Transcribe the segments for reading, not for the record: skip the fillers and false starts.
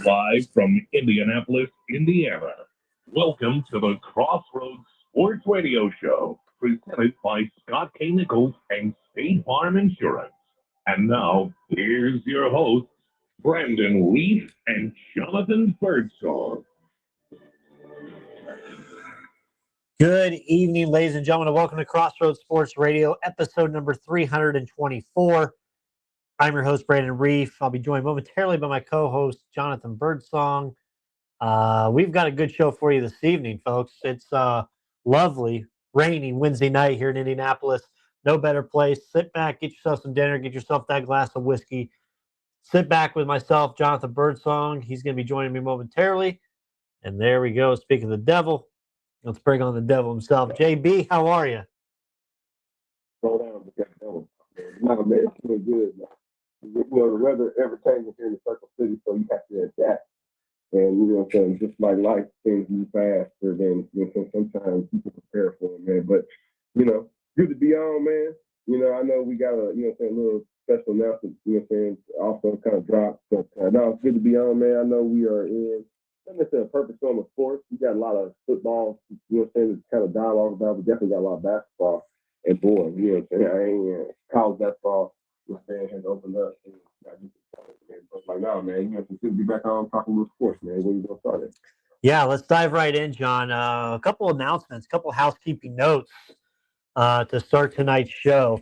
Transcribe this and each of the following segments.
Live from Indianapolis, Indiana. Welcome to the Crossroads Sports Radio Show, presented by Scott K. Nichols and State Farm Insurance. And now, here's your hosts, Brandon Leaf and Jonathan Birdsong. Good evening, ladies and gentlemen, and welcome to Crossroads Sports Radio, episode number 324. I'm your host, Brandon Reef. I'll be joined momentarily by my co-host, Jonathan Birdsong. We've got a good show for you this evening, folks. It's lovely, rainy Wednesday night here in Indianapolis. No better place. Sit back, get yourself some dinner, get yourself that glass of whiskey. Sit back with myself, Jonathan Birdsong. He's going to be joining me momentarily. And there we go. Speaking of the devil, let's bring on the devil himself. JB, how are you? Slow down with that devil. No, man, it's doing good, man. You know, the weather ever changes here in the Circle City, so you have to adapt. And you know what I'm saying, just like life, things move faster than sometimes people prepare for it, man. But you know, good to be on, man. You know, I know we got a little special announcement, also kind of dropped. But no, it's good to be on, man. I know we are in a perfect storm of sports. We got a lot of football, kind of dialogue about, but definitely got a lot of basketball. And boy, college basketball, has opened up. And but like, no, man, it's good to be back on talking about sports, man. Where you gonna start it? Yeah, let's dive right in, John. A couple announcements, a couple housekeeping notes to start tonight's show.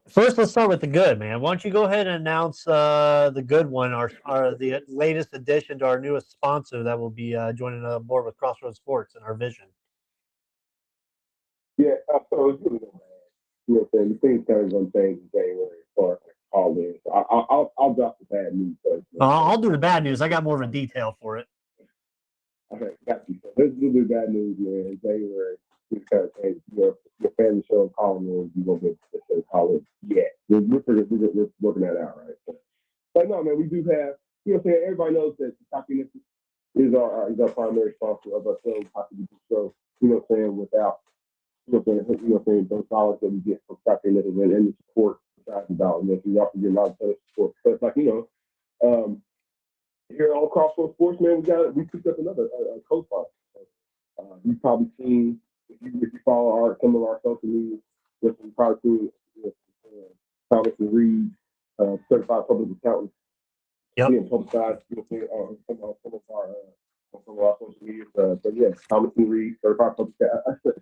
First, let's start with the good, man. Why don't you go ahead and announce the good one, the latest addition to our newest sponsor that will be joining on board with Crossroads Sports and our vision. Yeah, so it's really good, man. You know what I'm saying? The things kind of going to change in January as far as all in. So I'll drop the bad news first. I'll do the bad news. I got more of a detail for it. Okay, got you. So this is the bad news, man. In January, we kind of change your family show calling in. You won't get the show calling yet. We're working that out, right? But no, man, we do have. You know what I'm saying? Everybody knows that Hockey is our primary sponsor of our show, Hockey Show. You know what I'm saying? Without those dollars that we get from Hockey and the support besides the dollars. We also get a lot of other support. So it's like, here on Crossroads Sports, man, we picked up another co-sponsor. You've probably seen, if you follow some of our social media, you've probably seen Thomas and Reed, certified public accountant, being publicized, some of our social media. But yeah, Thomas and Reed, certified public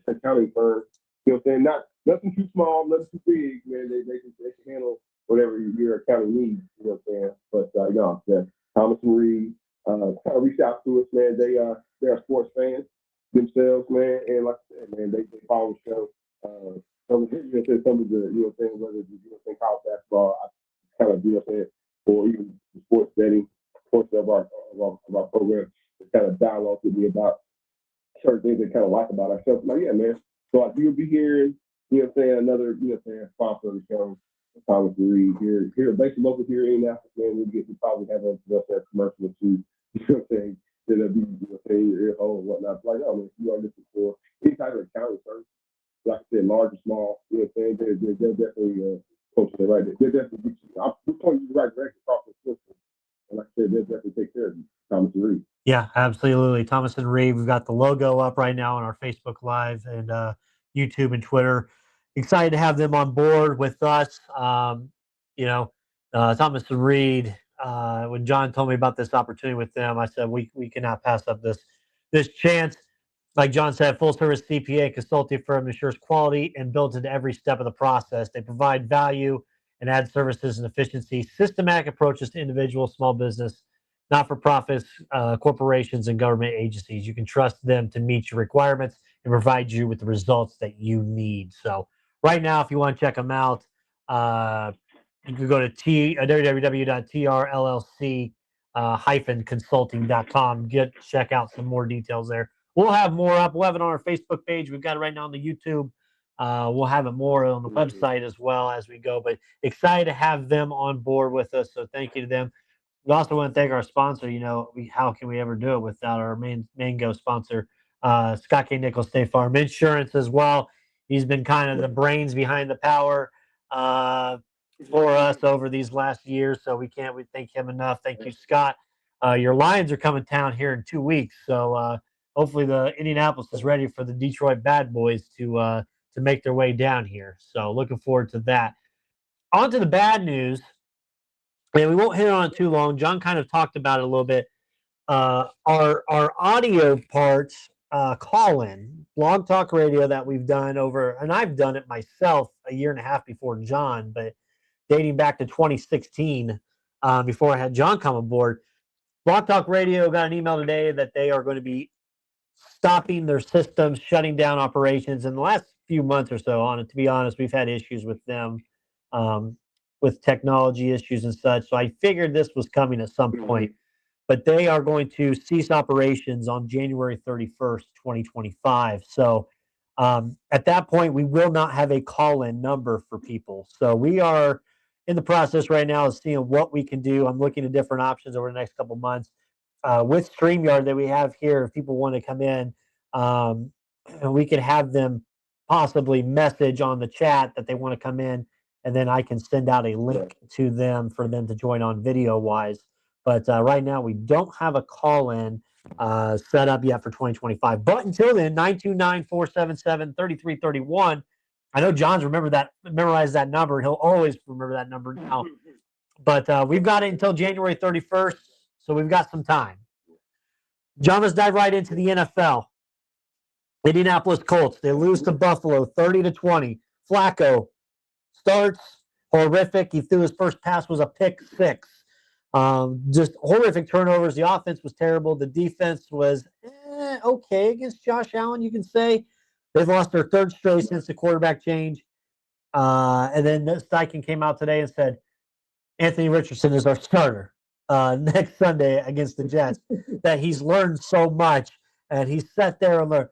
accounting firm. You know what I'm saying? Nothing too small, nothing too big, man. They can handle whatever your accounting needs. You know what I'm saying? But Thomas and Reed kind of reached out to us, man. They're sports fans themselves, man, and like I said, man, they follow the show. Some of the whether it's college basketball, I kind of or even the sports betting portion of our program, to kind of dialogue with me about certain things they kind of like about ourselves. Like, yeah, man. So like you'll be hearing, another, sponsor of the show. Thomas and Reed here, basically local here in Indianapolis, man. We probably have a commercial or two, that'll be, in your ear hole and whatnot. Like, oh, man, if you are looking for any type of accounting service, like I said, large or small, they're definitely coaching it right there. They're definitely, we're pointing you the right direction across the system. And like I said, they'll definitely take care of you, Thomas and Reed. Yeah, absolutely. Thomas and Reed, we've got the logo up right now on our Facebook Live and YouTube and Twitter. Excited to have them on board with us. Thomas and Reed, when John told me about this opportunity with them, I said, we cannot pass up this chance. Like John said, full-service CPA consulting firm ensures quality and builds into every step of the process. They provide value and add services and efficiency, systematic approaches to individual, small business, not-for-profits, corporations, and government agencies. You can trust them to meet your requirements and provide you with the results that you need. So right now, if you want to check them out, you can go to www.trllc-consulting.com. Check out some more details there. We'll have more up. We'll have it on our Facebook page. We've got it right now on the YouTube. We'll have it more on the website as well as we go. But excited to have them on board with us. So thank you to them. We also want to thank our sponsor. How can we ever do it without our main go sponsor, Scott K. Nichols, State Farm Insurance as well. He's been kind of the brains behind the power. for us over these last years. So we thank him enough. Thank you, Scott. Your Lions are coming town here in 2 weeks, so hopefully the Indianapolis is ready for the Detroit Bad Boys to make their way down here. So looking forward to that. On to the bad news, and we won't hit on it too long. John kind of talked about it a little bit. Our audio parts call in blog talk radio that we've done over, and I've done it myself a year and a half before John, but dating back to 2016, before I had John come aboard. Blog Talk Radio got an email today that they are going to be stopping their systems, shutting down operations. In the last few months or so, on it, to be honest, we've had issues with them, with technology issues and such. So I figured this was coming at some point. But they are going to cease operations on January 31st, 2025. So at that point, we will not have a call-in number for people. So we are in the process right now of seeing what we can do. I'm looking at different options over the next couple months. With StreamYard that we have here, if people want to come in, we could have them possibly message on the chat that they want to come in, and then I can send out a link to them for them to join on video-wise. But right now, we don't have a call-in set up yet for 2025. But until then, 929-477-3331. I know John's memorized that number. He'll always remember that number now. But we've got it until January 31st, so we've got some time. John, let's dive right into the NFL. Indianapolis Colts, they lose to Buffalo 30-20. Flacco starts horrific. He threw his first pass, was a pick six. Just horrific turnovers. The offense was terrible. The defense was okay against Josh Allen, you can say. They've lost their third straight since the quarterback change. And then Steichen came out today and said, Anthony Richardson is our starter next Sunday against the Jets, that he's learned so much. And he sat there and learned.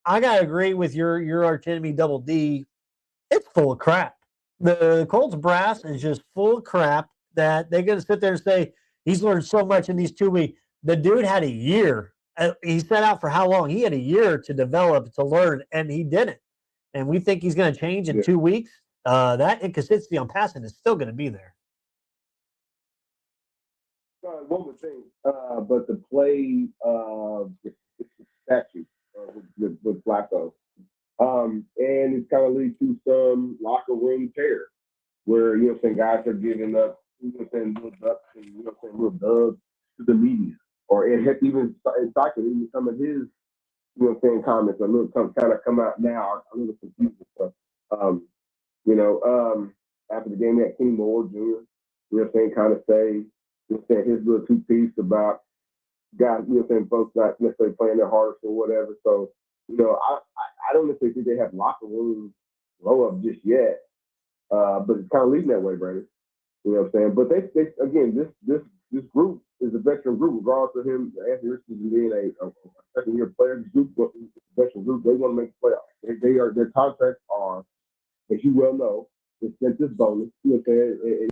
I got to agree with your arch enemy, Double D. It's full of crap. The Colts brass is just full of crap that they're going to sit there and say, he's learned so much in these 2 weeks. The dude had a year. He set out for how long? He had a year to develop, to learn, and he didn't. And we think he's going to change in 2 weeks. That inconsistency on passing is still going to be there. One would think, but the play, it's a statue with Flacco. And it's kind of leads to some locker room tear where, guys are giving up, little ducks and, little dubs to the media. Or it had even some of his, comments a little kind of come out now, a little confusing. So, after the game, we had Kenny Moore Jr., kind of say, his little two-piece about guys, folks not necessarily playing their hardest or whatever. So, I don't necessarily think they have locker room blow up just yet, but it's kind of leading that way, Brandon. You know what I'm saying? But they again, this group is a veteran group, regardless of him, Anthony Richardson being a second-year player. This group, veteran group, they want to make the playoffs. Their contracts are, as you well know, it's this bonus. You know what I'm saying?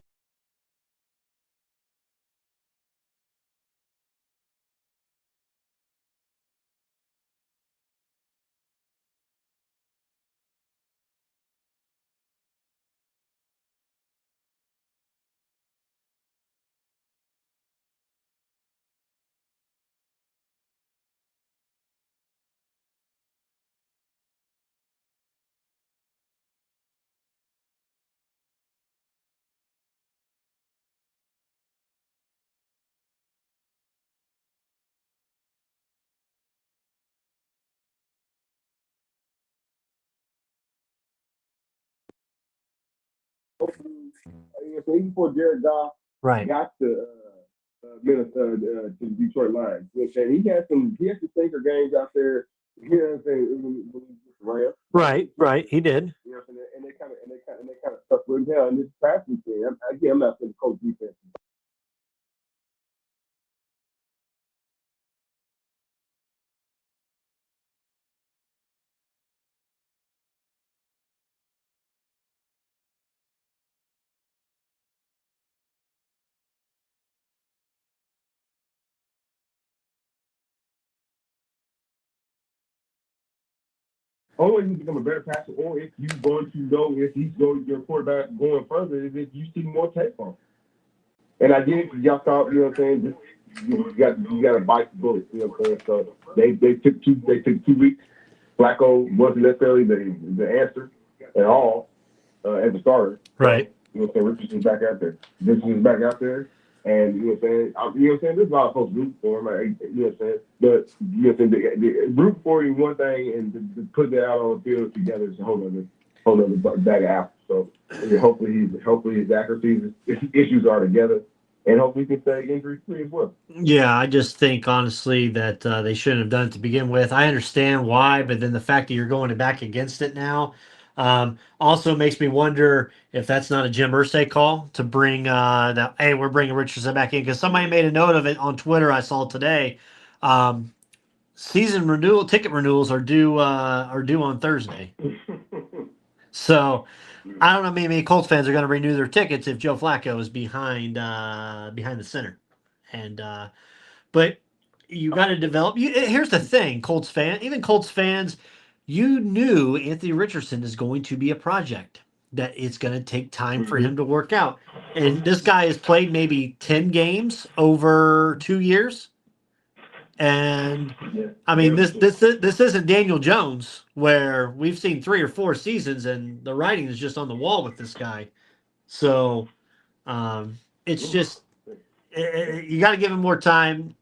Even before Jared Goff got to Minnesota, to the Detroit Lions, you know what I'm saying? He had some stinker games out there. You know what I'm saying? When he just ran. Right. He did. You know, and they kind of stuck with him. And this past weekend, I'm not saying coach defense. only way you become a better passer, or if you're going to know if he's going your quarterback going further, is if you see more tape on him. And I get it, y'all thought, you know what I'm saying? You got to bite the bullet, you know what I'm saying? So they took 2 weeks. Flacco wasn't necessarily the answer at all as a starter. Right. You know what I'm saying? Richardson's back out there. Richardson's back out there. And you know what I'm saying? There's a lot of folks root for him. You know what I'm saying? But you know what I'm saying? The root for him one thing, and to put that out on the field together is a whole other bag of apples. So hopefully his accuracy issues are together, and hopefully he can stay injury free as well. Yeah, I just think honestly that they shouldn't have done it to begin with. I understand why, but then the fact that you're going back against it now also makes me wonder if that's not a Jim Irsay call to bring that. Hey, we're bringing Richardson back in because somebody made a note of it on Twitter. I saw today. Season ticket renewals are due on Thursday. So I don't know. Maybe Colts fans are going to renew their tickets if Joe Flacco is behind the center, and but you got to develop. Here's the thing, Colts fans, you knew Anthony Richardson is going to be a project that it's going to take time for him to work out, and this guy has played maybe 10 games over 2 years. And I mean, this isn't Daniel Jones, where we've seen 3 or 4 seasons and the writing is just on the wall with this guy. So it's just you got to give him more time.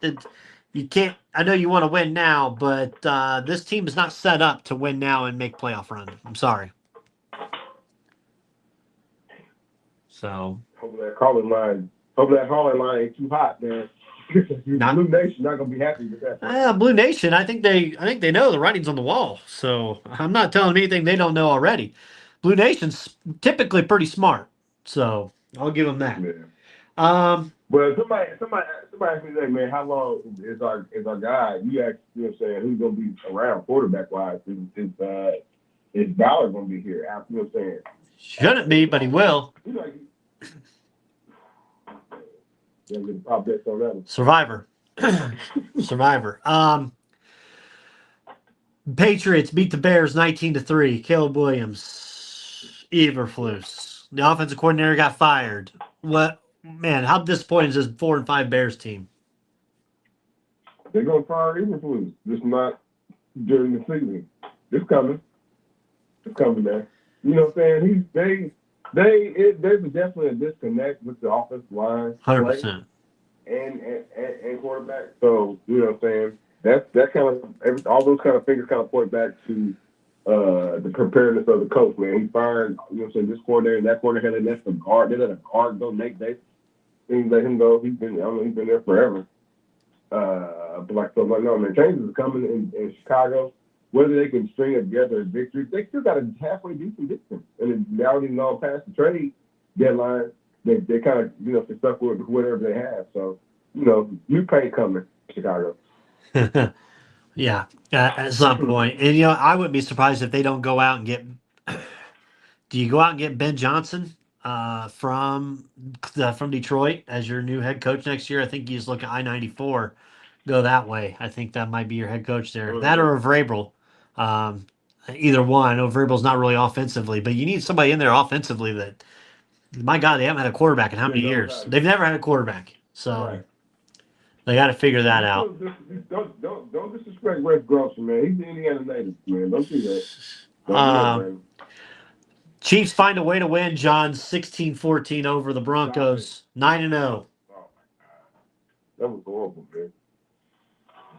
You can't. I know you want to win now, but this team is not set up to win now and make playoff run. I'm sorry. So hopefully that calling line ain't too hot, man. Blue Nation not gonna be happy with that. Blue Nation, I think they know the writing's on the wall. So I'm not telling them anything they don't know already. Blue Nation's typically pretty smart, so I'll give them that. Yeah. Well, somebody asked me that, man. How long is our guy? You asked, you know what I'm saying, who's gonna be around quarterback wise? Is Ballard gonna be here? You know what I'm saying? Shouldn't be, but he will. Survivor. Survivor. Patriots beat the Bears 19-3. Caleb Williams, Eberflus. The offensive coordinator got fired. What, man? How disappointing is this 4-5 Bears team? They're gonna fire Eberflus. Just not during the season. It's coming. It's coming, man. You know what I'm saying? There's definitely a disconnect with the offensive line. 100%. And quarterback. So, you know what I'm saying? That kind of all those kind of fingers kind of point back to the preparedness of the coach, man. He fired, you know what I'm saying, this coordinator and that coordinator, and that's the guard. They let a guard go Nate Davis. They let him go. He's been there forever. But no, man, changes are coming in Chicago. Whether they can string together a victory, they still got a halfway decent distance. And now even all past the trade deadline, they kind of, you know, they're stuck with whatever they have. So, you know, new paint coming, Chicago. Yeah, at some point. And, you know, I wouldn't be surprised if they don't go out and get – do you go out and get Ben Johnson from Detroit as your new head coach next year? I think he's looking at I-94. Go that way. I think that might be your head coach there. Mm-hmm. That or a Vrabel. Either one. I know Vrabel's not really offensively, but you need somebody in there offensively that – my God, they haven't had a quarterback in how many years? They've never had a quarterback. So they got to figure that out. Don't disrespect Wes Grosser, man. He's an Indiana native, man. Don't do that. Don't do that, Chiefs find a way to win, John, 16-14 over the Broncos, 9-0. Oh, my God. That was horrible, man.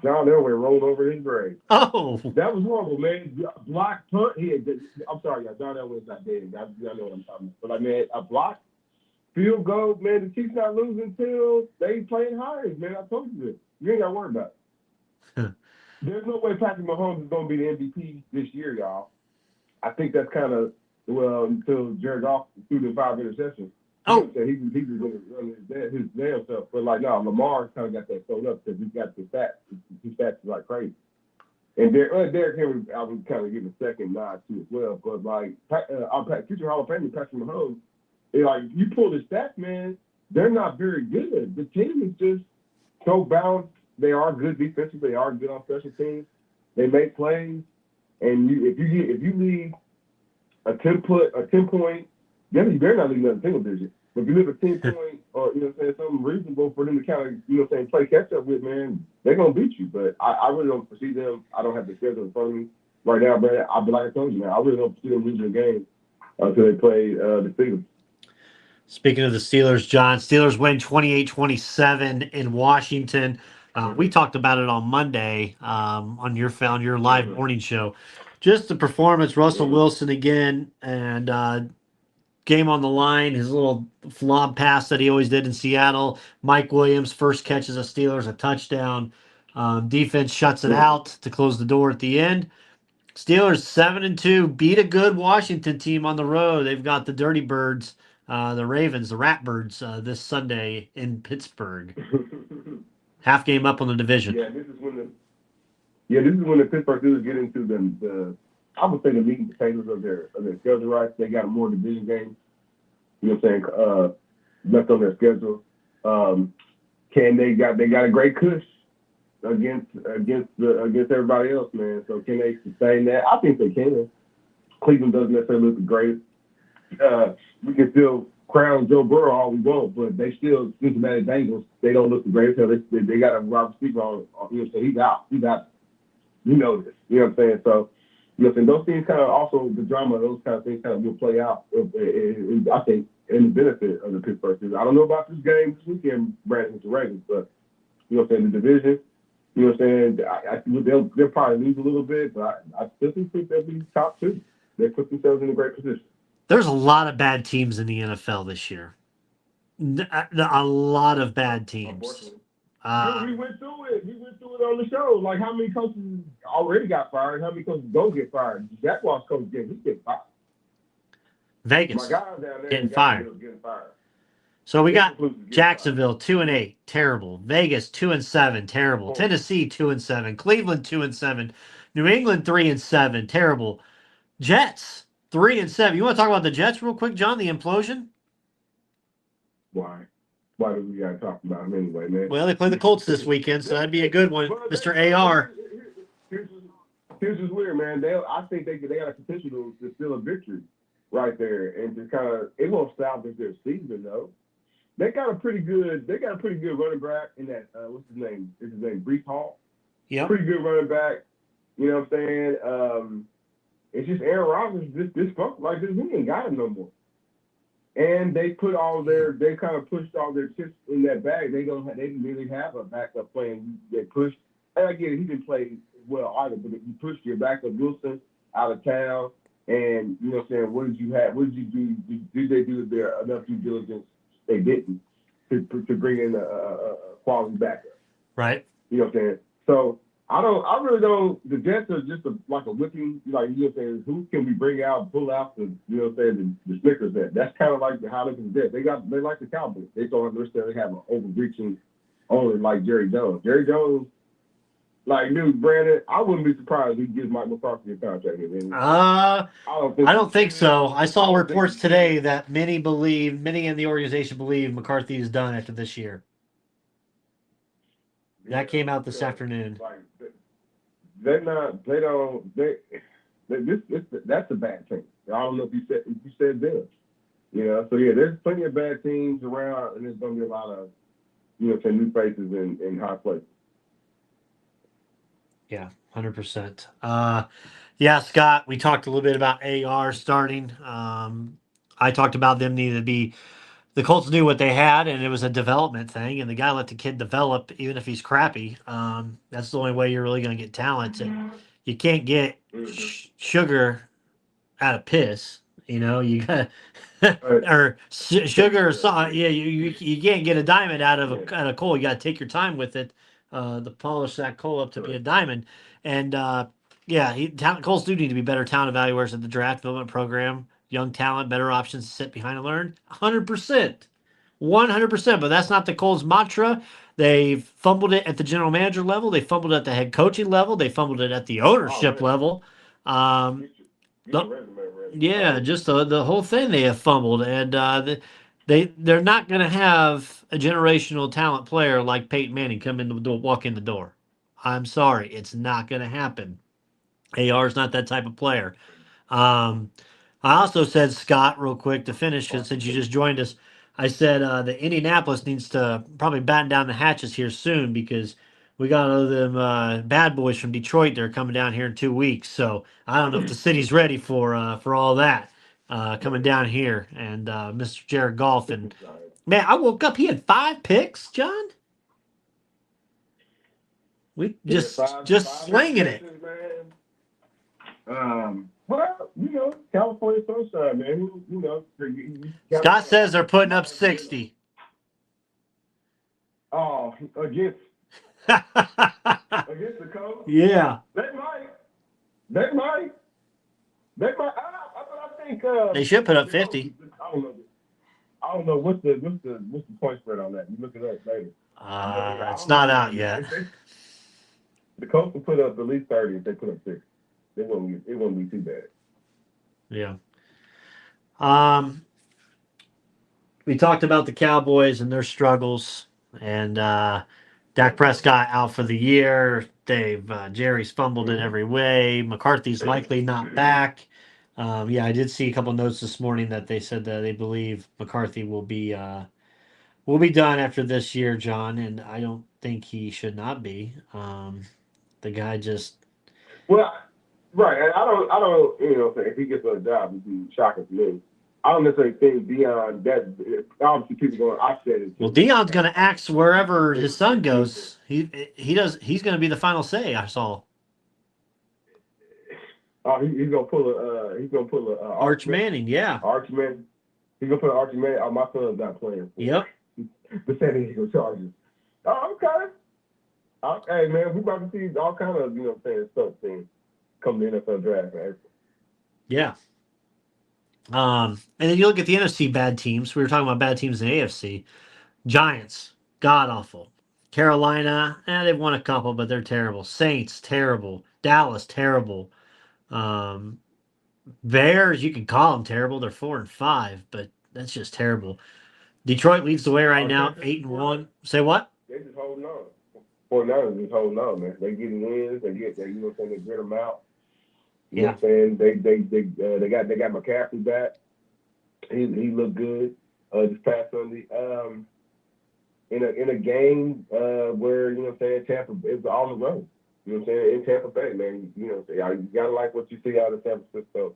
John Elway rolled over his grave. Oh. That was horrible, man. Block punt. I'm sorry, y'all. John Elway's not dead. Y'all know what I'm talking about. But, I mean, a block field goal, man, the Chiefs not losing until they playing Hires, man. I told you this. You ain't got to worry about it. There's no way Patrick Mahomes is going to be the MVP this year, y'all. I think that's kind of, until Jared Goff threw the 5 interceptions. Oh. He was going to run his damn self. But, like, no, Lamar kind of got that sold up because he's got the stats. His stats are like crazy. And Derrick Henry, I would kind of give a second nod to as well. But, like, future Hall of Famer Patrick Mahomes, like, you pull the stats, man, they're not very good. The team is just so balanced. They are good defensively. They are good on special teams. They make plays. and if you leave a 10 point, you better not leave another single digit. But if you leave a 10 point or something reasonable for them to kind of play catch up with, man, they're gonna beat you. But I really don't foresee them. I don't have the schedule in front of me right now, but like I told you, man, I really don't foresee them losing a game until they play the Steelers. Speaking of the Steelers, John, Steelers win 28-27 in Washington. We talked about it on Monday on your live morning show. Just the performance, Russell Wilson again, and game on the line. His little lob pass that he always did in Seattle. Mike Williams first catches the Steelers a touchdown. Defense shuts it out to close the door at the end. Steelers 7-2 beat a good Washington team on the road. They've got the Dirty Birds, the Ravens, the Ratbirds this Sunday in Pittsburgh. Half game up on the division. Yeah, this is when the Pittsburgh Steelers get into the I would say the meat and potatoes of their schedule. Right, they got more division games. You know what I'm saying? Left on their schedule. They got a great cush against everybody else, man. So can they sustain that? I think they can. Cleveland doesn't necessarily look the greatest. We can still crown Joe Burrow all we want, but they still Cincinnati Bengals. They don't look the greatest. They got a wide receiver on. So he's out. He's out. You know this. You know what I'm saying? So and those things kind of also the drama, those kind of things kind of will play out. I think in the benefit of the Pittsburgh Steelers. I don't know about this game this weekend, Brandon, with the Ravens, but the division. You know what I'm saying? They'll probably lose a little bit, but I still think they'll be top two. They put themselves in a great position. There's a lot of bad teams in the NFL this year. A lot of bad teams. We went through it. We went through it on the show. Like, how many coaches already got fired? How many coaches don't get fired? Jaguars coach get fired. Vegas my guys down there getting fired. So we got Jacksonville 2-8, terrible. Vegas 2-7, terrible. Tennessee 2-7, Cleveland 2-7, New England 3-7, terrible. Jets 3-7. You want to talk about the Jets real quick, John? The implosion. Why? Why do we got to talk about them anyway, man? Well, they play the Colts this weekend, so that'd be a good one, Mr. AR. Here's what's weird, man. I think they got a potential to steal a victory right there, and to kind of it won't salvage their season though. They got a pretty good running back in that. What's his name? Is his name Breece Hall? Yeah. Pretty good running back. You know what I'm saying? It's just Aaron Rodgers this funk like this. We ain't got him no more. And they kind of pushed all their chips in that bag. They didn't really have a backup plan. They pushed. And again, he didn't play well either. But if you pushed your backup Wilson out of town, and you know what I'm saying, what did you have? What did you do? Did they do their enough due diligence? They didn't to bring in a quality backup. Right. You know what I'm saying? So I really don't. The Jets are just like a whipping. Like you know what I'm saying? Who can we bring out, pull out the the Snickers at? That's kind of like how they can get. They like the Cowboys. They don't necessarily have an overreaching owner like Jerry Jones. Jerry Jones, like dude, Brandon, I wouldn't be surprised if he gives Mike McCarthy a contract. I don't think so. I saw reports today that many in the organization believe McCarthy is done after this year. That came out this afternoon. That's a bad thing. I don't know if you said this. You know, so yeah, there's plenty of bad teams around, and there's going to be a lot of new faces in high places. Yeah, 100%. Yeah, Scott, we talked a little bit about AR starting. I talked about them needing to be. The Colts knew what they had, and it was a development thing, and the guy let the kid develop, even if he's crappy. That's the only way you're really going to get talent. And you can't get sugar out of piss. You know, you got or sugar or something. Yeah, you can't get a diamond out of coal. You got to take your time with it to polish that coal up to be a diamond. And Colts do need to be better talent evaluators at the draft development program. Young talent, better options to sit behind and learn. 100%. 100%. But that's not the Colts mantra. They've fumbled it at the general manager level. They fumbled it at the head coaching level. They fumbled it at the ownership level. Just the whole thing they have fumbled. And they're not going to have a generational talent player like Peyton Manning walk in the door. I'm sorry. It's not going to happen. AR's not that type of player. Um, I also said, Scott, real quick to finish, 'cause since you just joined us, I said that Indianapolis needs to probably batten down the hatches here soon because we got all them bad boys from Detroit. They're coming down here in 2 weeks. So I don't know if the city's ready for all that coming down here. And Mr. Jared Goff. And man, I woke up. He had 5 picks, John. We just slinging it. Well, California sunshine, man. Scott says they're putting up 60. Oh, against the Colts? Yeah. They might. I think They should put up 50. I don't know what's the point spread on that. You look it up later. It's not out yet. The Colts will put up at least 30 if they put up 6. It won't be too bad. Yeah. We talked about the Cowboys and their struggles, and Dak Prescott out for the year. Jerry's fumbled in every way. McCarthy's likely not back. Yeah, I did see a couple notes this morning that they said that they believe McCarthy will be done after this year, John, and I don't think he should not be. The guy just right. And I don't. If he gets a job, it'd be shocking to me. I don't necessarily think Deion. That obviously people going. I said it. Well, Deion's going to axe wherever his son goes. He's going to be the final say. I saw. Oh, he's gonna pull a Arch Manning, yeah. Arch Manning. He's gonna put an Arch Manning. Oh, my son's not playing. Yep. The San Diego Chargers. Oh, okay. Hey man, we about to see all kind of stuff things come to the NFL draft. Man. Yeah. And then you look at the NFC bad teams. We were talking about bad teams in the AFC. Giants, god awful. Carolina, they've won a couple, but they're terrible. Saints, terrible. Dallas, terrible. Bears, you can call them terrible. They're 4-5, but that's just terrible. Detroit leads the way right now, 8-1. Say what? They just holding on. 49ers just holding on, man. They getting wins. They grit them out. You know what I'm saying? They got McCaffrey back. He looked good this past Sunday. In a game where Tampa is on the road. You know what I'm saying? In Tampa Bay, man. You gotta like what you see out of San Francisco.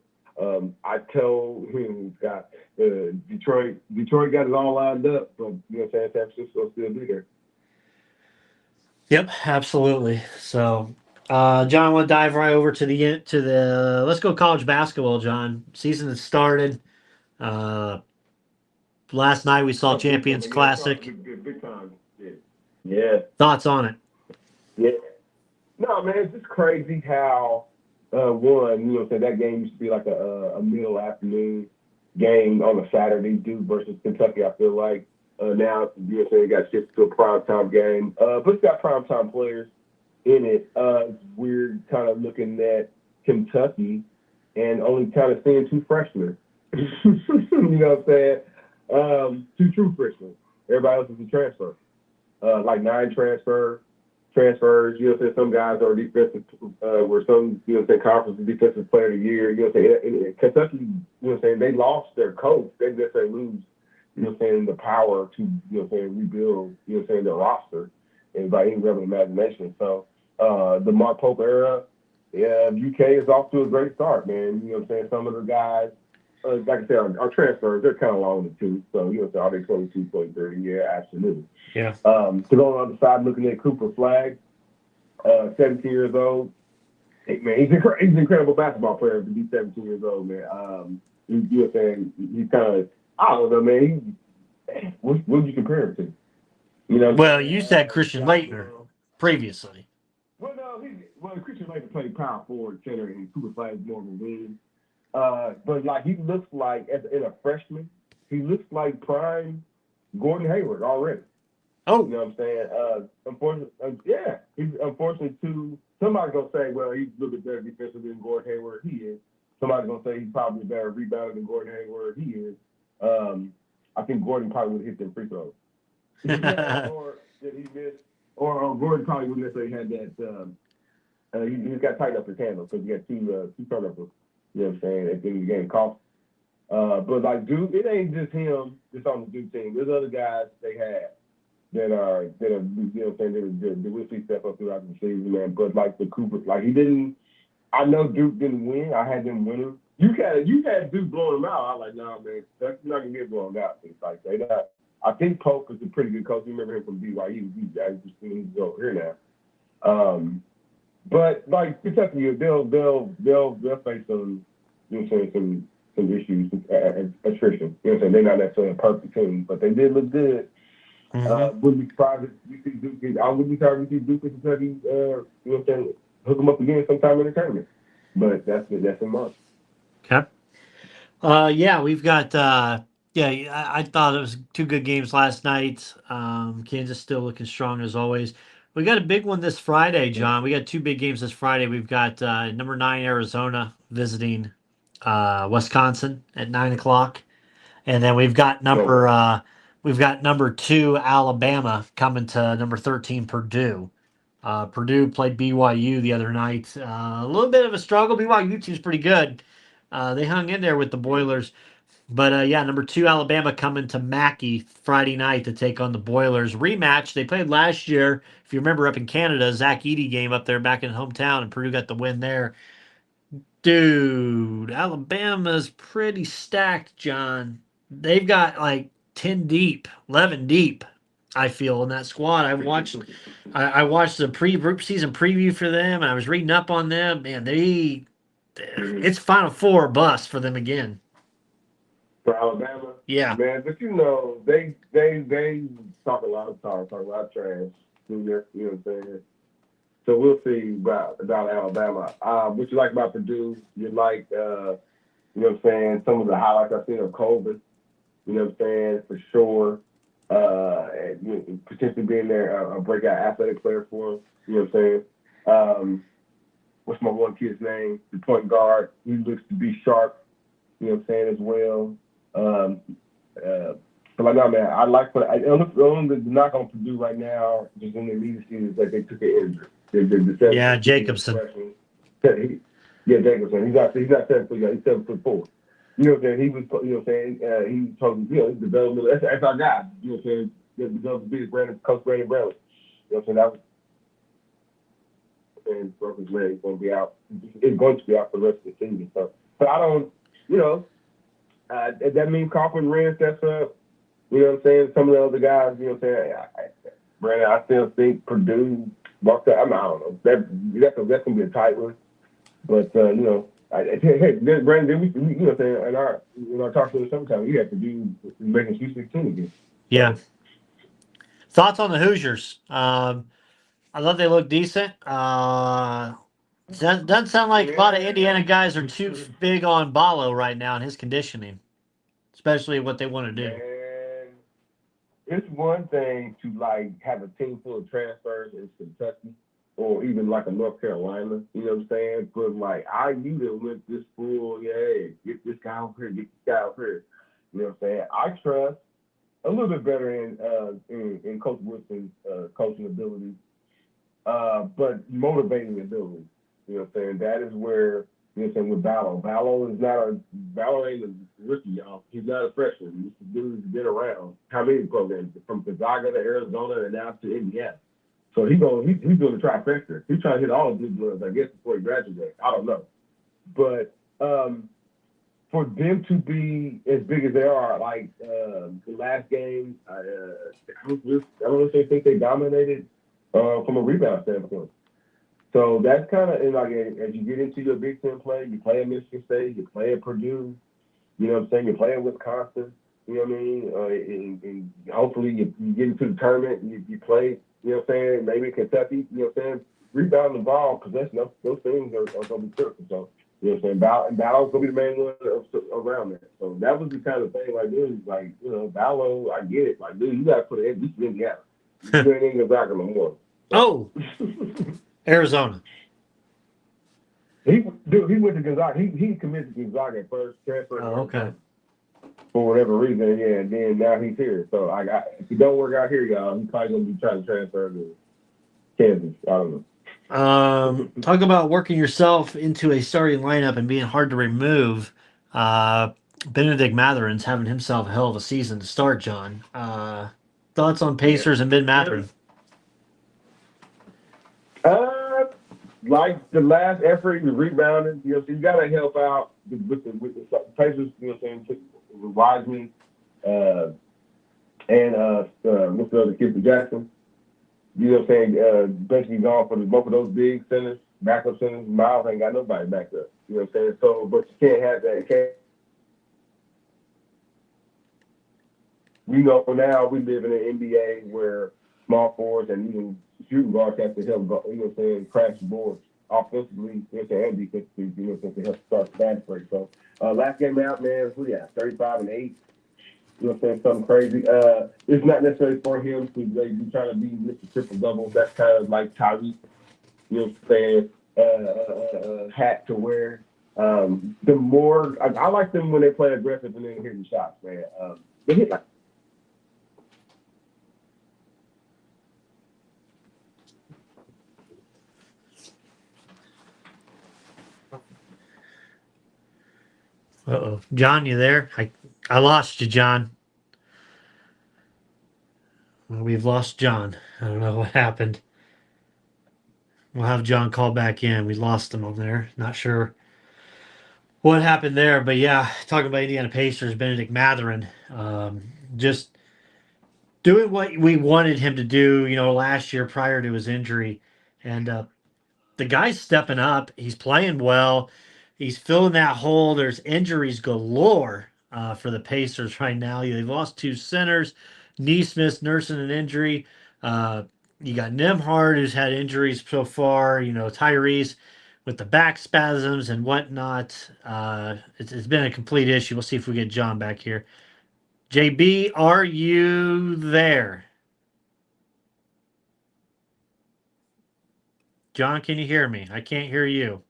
I told him, Scott, Detroit got it all lined up, but San Francisco still be there. Yep, absolutely. So, John, I want to dive right over to the. Let's go college basketball, John. Season has started. Last night we saw Champions Classic. Big time. Yeah. Thoughts on it? Yeah. No, man, it's just crazy how that game used to be like a middle afternoon game on a Saturday, Duke versus Kentucky. I feel like now it got shifted to a primetime game, but it's got primetime players in it. It's weird kind of looking at Kentucky and only kind of seeing 2 freshmen. You know what I'm saying? 2 true freshmen. Everybody else is a transfer. Like 9 transfers. Some guys are defensive, were some, conference defensive player of the year. In Kentucky, they lost their coach. They didn't necessarily lose, the power to, rebuild, their roster and by any real imagination. So the Mark Pope era, UK is off to a great start, man. Some of the guys, like I said, our transfers, they're kind of long in the tooth. So, are they 22, 23? Yeah, absolutely. Yeah. So on the other side, looking at Cooper Flagg, 17 years old. Hey, man, he's an incredible basketball player to be 17 years old, man. He's kind of, I don't know, man. What would you compare him to? Well, you said Christian Laettner previously. Well, no, Christian Laettner played power forward, center, and Cooper Flagg more of a wing. But like he looks like in a freshman, he looks like prime Gordon Hayward already. Oh, you know what I'm saying? Unfortunately, too. Somebody's gonna say, well, he's a little bit better defensively than Gordon Hayward. He is. Somebody's gonna say he's probably a better rebounder than Gordon Hayward. He is. I think Gordon probably would have hit them free throws. Or did he miss? Or Gordon probably wouldn't necessarily had He just got tightened up his handle because he got two turnovers. You know what I'm saying? At the end of the game, cost. But like Duke, it ain't just him just on the Duke team. There's other guys they have that are you know what I'm saying, that we'll see step up throughout the season, man. But like the Cooper, like he didn't. I know Duke didn't win. I had them winning. You had Duke blowing them out. I was like, nah, man, that's not gonna get blown out. It's like they not. I think Polk is a pretty good coach. You remember him from BYU. He's over here now. But like Kentucky, they'll face some, you know, some issues, attrition. You know what I'm saying? They're not necessarily a perfect team, but they did look good. Wouldn't be surprised if you see Duke. I wouldn't be surprised if you see Duke and Kentucky. You know what I'm saying? Hook them up again sometime in the tournament. But that's in March. Okay. Yeah, we've got. I thought it was two good games last night. Kansas still looking strong as always. We got a big one this Friday, John. We got two big games this Friday. We've got number 9 Arizona visiting Wisconsin at 9 o'clock, and then we've got number 2 Alabama coming to number 13 Purdue. Purdue played BYU the other night. A little bit of a struggle. BYU team's pretty good. They hung in there with the Boilers. But yeah, number 2 Alabama coming to Mackey Friday night to take on the Boilers. Rematch. They played last year, if you remember, up in Canada. Zach Edey game up there back in hometown, and Purdue got the win there. Dude, Alabama's pretty stacked, John. They've got like 10 deep, 11 deep, I feel, in that squad. I watched the season preview for them, and I was reading up on them. Man, it's Final Four bust for them again. For Alabama? Yeah. Man, but you know, they talk a lot of trash through there, you know what I'm saying? So we'll see about Alabama. What you like about Purdue, you like, you know what I'm saying, some of the highlights I've seen of Colvin, you know what I'm saying, for sure. And potentially being there, a breakout athletic player for him, you know what I'm saying? What's my one kid's name? The point guard. He looks to be sharp, you know what I'm saying, as well. But like, no, man, I like what I only knock on Purdue right now, just in the immediacy, is that they took an injury. Yeah, Jacobson. Jacobson. He's not 7 foot. He's 7'4". You know what I'm saying? He was, you know what I'm saying? He told you know, his development. That's our guy. You know what I'm saying? That developed the biggest Coach Brandon Brown. You know what I'm saying? That was. And broke his leg. He's going to be out. It's going to be out for the rest of the season. So, but I don't, you know. That means Coughlin ran steps up. You know what I'm saying? Some of the other guys, you know what I'm saying? Brandon, I still think Purdue walked out. I don't know. That's going to be a tight one. But, you know, hey, Brandon, you know what I'm saying? In our talk to the summertime, you have to do making Sweet 16 again. Yeah. Thoughts on the Hoosiers? I thought they looked decent. Doesn't sound like a lot of Indiana guys are too big on Ballo right now and his conditioning, especially what they want to do. Man, it's one thing to like have a team full of transfers in Kentucky or even like a North Carolina, you know what I'm saying? But like IU that went this full, get this guy over here, get this guy over here. You know what I'm saying? I trust a little bit better in Coach Wilson's coaching ability, but motivating ability. You know what I'm saying? That is where, you know what I'm saying, with Ballo. Ballo ain't a rookie, y'all. He's not a freshman. This dude's been around how many programs? From Gonzaga to Arizona and now to Indiana. So he's doing the trifecta. He's trying to hit all the good bloods, I guess, before he graduates. I don't know. But for them to be as big as they are, like the last game, I don't know if they think they dominated from a rebound standpoint. So that's kind of like as you get into your Big Ten play, you play at Michigan State, you play at Purdue, you know what I'm saying, you play at Wisconsin, you know what I mean, and hopefully you get into the tournament, you play, you know what I'm saying, maybe Kentucky, you know what I'm saying, rebound the ball, possession, those things are going to be critical. So, you know what I'm saying, and Ballow's going to be the main one around that. So that was the kind of thing, like, dude, like, you know, Ballo, I get it. Like, dude, you got to put it at least in Indiana. You ain't Gonzaga no more. Oh. Arizona. He went to Gonzaga. He committed to Gonzaga at first, transferred. Oh, okay. For whatever reason, and then now he's here. So if he don't work out here, y'all, he's probably gonna be trying to transfer to Kansas. I don't know. Talk about working yourself into a starting lineup and being hard to remove. Benedict Matherin's having himself a hell of a season to start, John. Thoughts on Pacers and Ben Matherin? Like the last effort, he was rebounding. You know, so you got to help out with the Pacers. You know, what I'm saying with Wiseman and what's the other kid, Jackson. You know, what I'm saying basically gone for both of those big centers, backup centers. Miles ain't got nobody back up. You know what I'm saying? So, but you can't have that. You can't. We know for now we live in an NBA where small forwards and even shooting guards have to help, you know what I'm saying, crash the boards offensively, you know what I'm saying, and defensively, you know what I'm saying, to help start the fast break. So last game out, man, who you got? 35 and 8. You know what I'm saying? Something crazy. It's not necessarily for him to be trying to be Mr. Triple Double. That's kind of like Tyreek, you know what I'm saying, hat to wear. The more I like them when they play aggressive and then hit the shots, man. They hit like Uh-oh. John, you there? I lost you, John. Well, we've lost John. I don't know what happened. We'll have John call back in. We lost him on there. Not sure what happened there, but yeah, talking about Indiana Pacers, Benedict Matherin, just doing what we wanted him to do, last year prior to his injury. And the guy's stepping up. He's playing well. He's filling that hole. There's injuries galore for the Pacers right now. They've lost two centers. Neesmith's nursing an injury. You got Nemhard, who's had injuries so far. Tyrese with the back spasms and whatnot. It's been a complete issue. We'll see if we get John back here. JB, are you there? John, can you hear me? I can't hear you.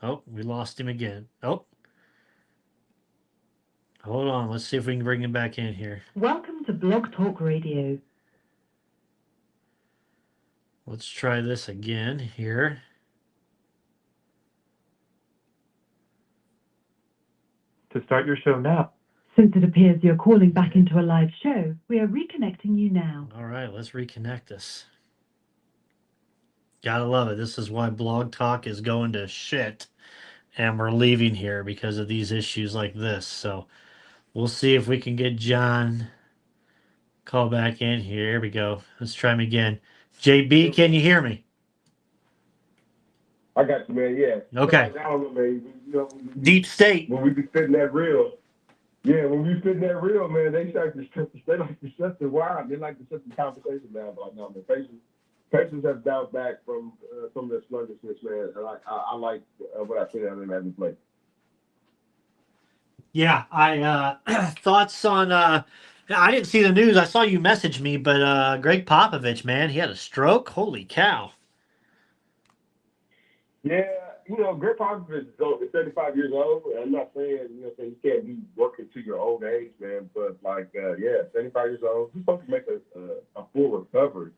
Oh, we lost him again. Oh. Hold on. Let's see if we can bring him back in here. Welcome to Blog Talk Radio. Let's try this again here. To start your show now. Since it appears you're calling back into a live show, we are reconnecting you now. All right, let's reconnect us. Gotta love it. This is why Blog Talk is going to shit. And we're leaving here because of these issues like this. So we'll see if we can get John call back in here. Here we go. Let's try him again. JB, can you hear me? I got you, man. Yeah. Okay. I don't know, man. Deep State. When we be spitting that real, when we spitting that real, man, they like to shut the wire. They like to shut the conversation down. But no, man, Pacers have bounced back from some of their sluggishness, man. And I like what I've seen out of them as a play. Yeah, I thoughts on. I didn't see the news. I saw you message me, but Greg Popovich, man, he had a stroke. Holy cow! Yeah, Greg Popovich is 35 years old. I'm not saying, you can't be working to your old age, man. But 35 years old, he's supposed to make a full recovery.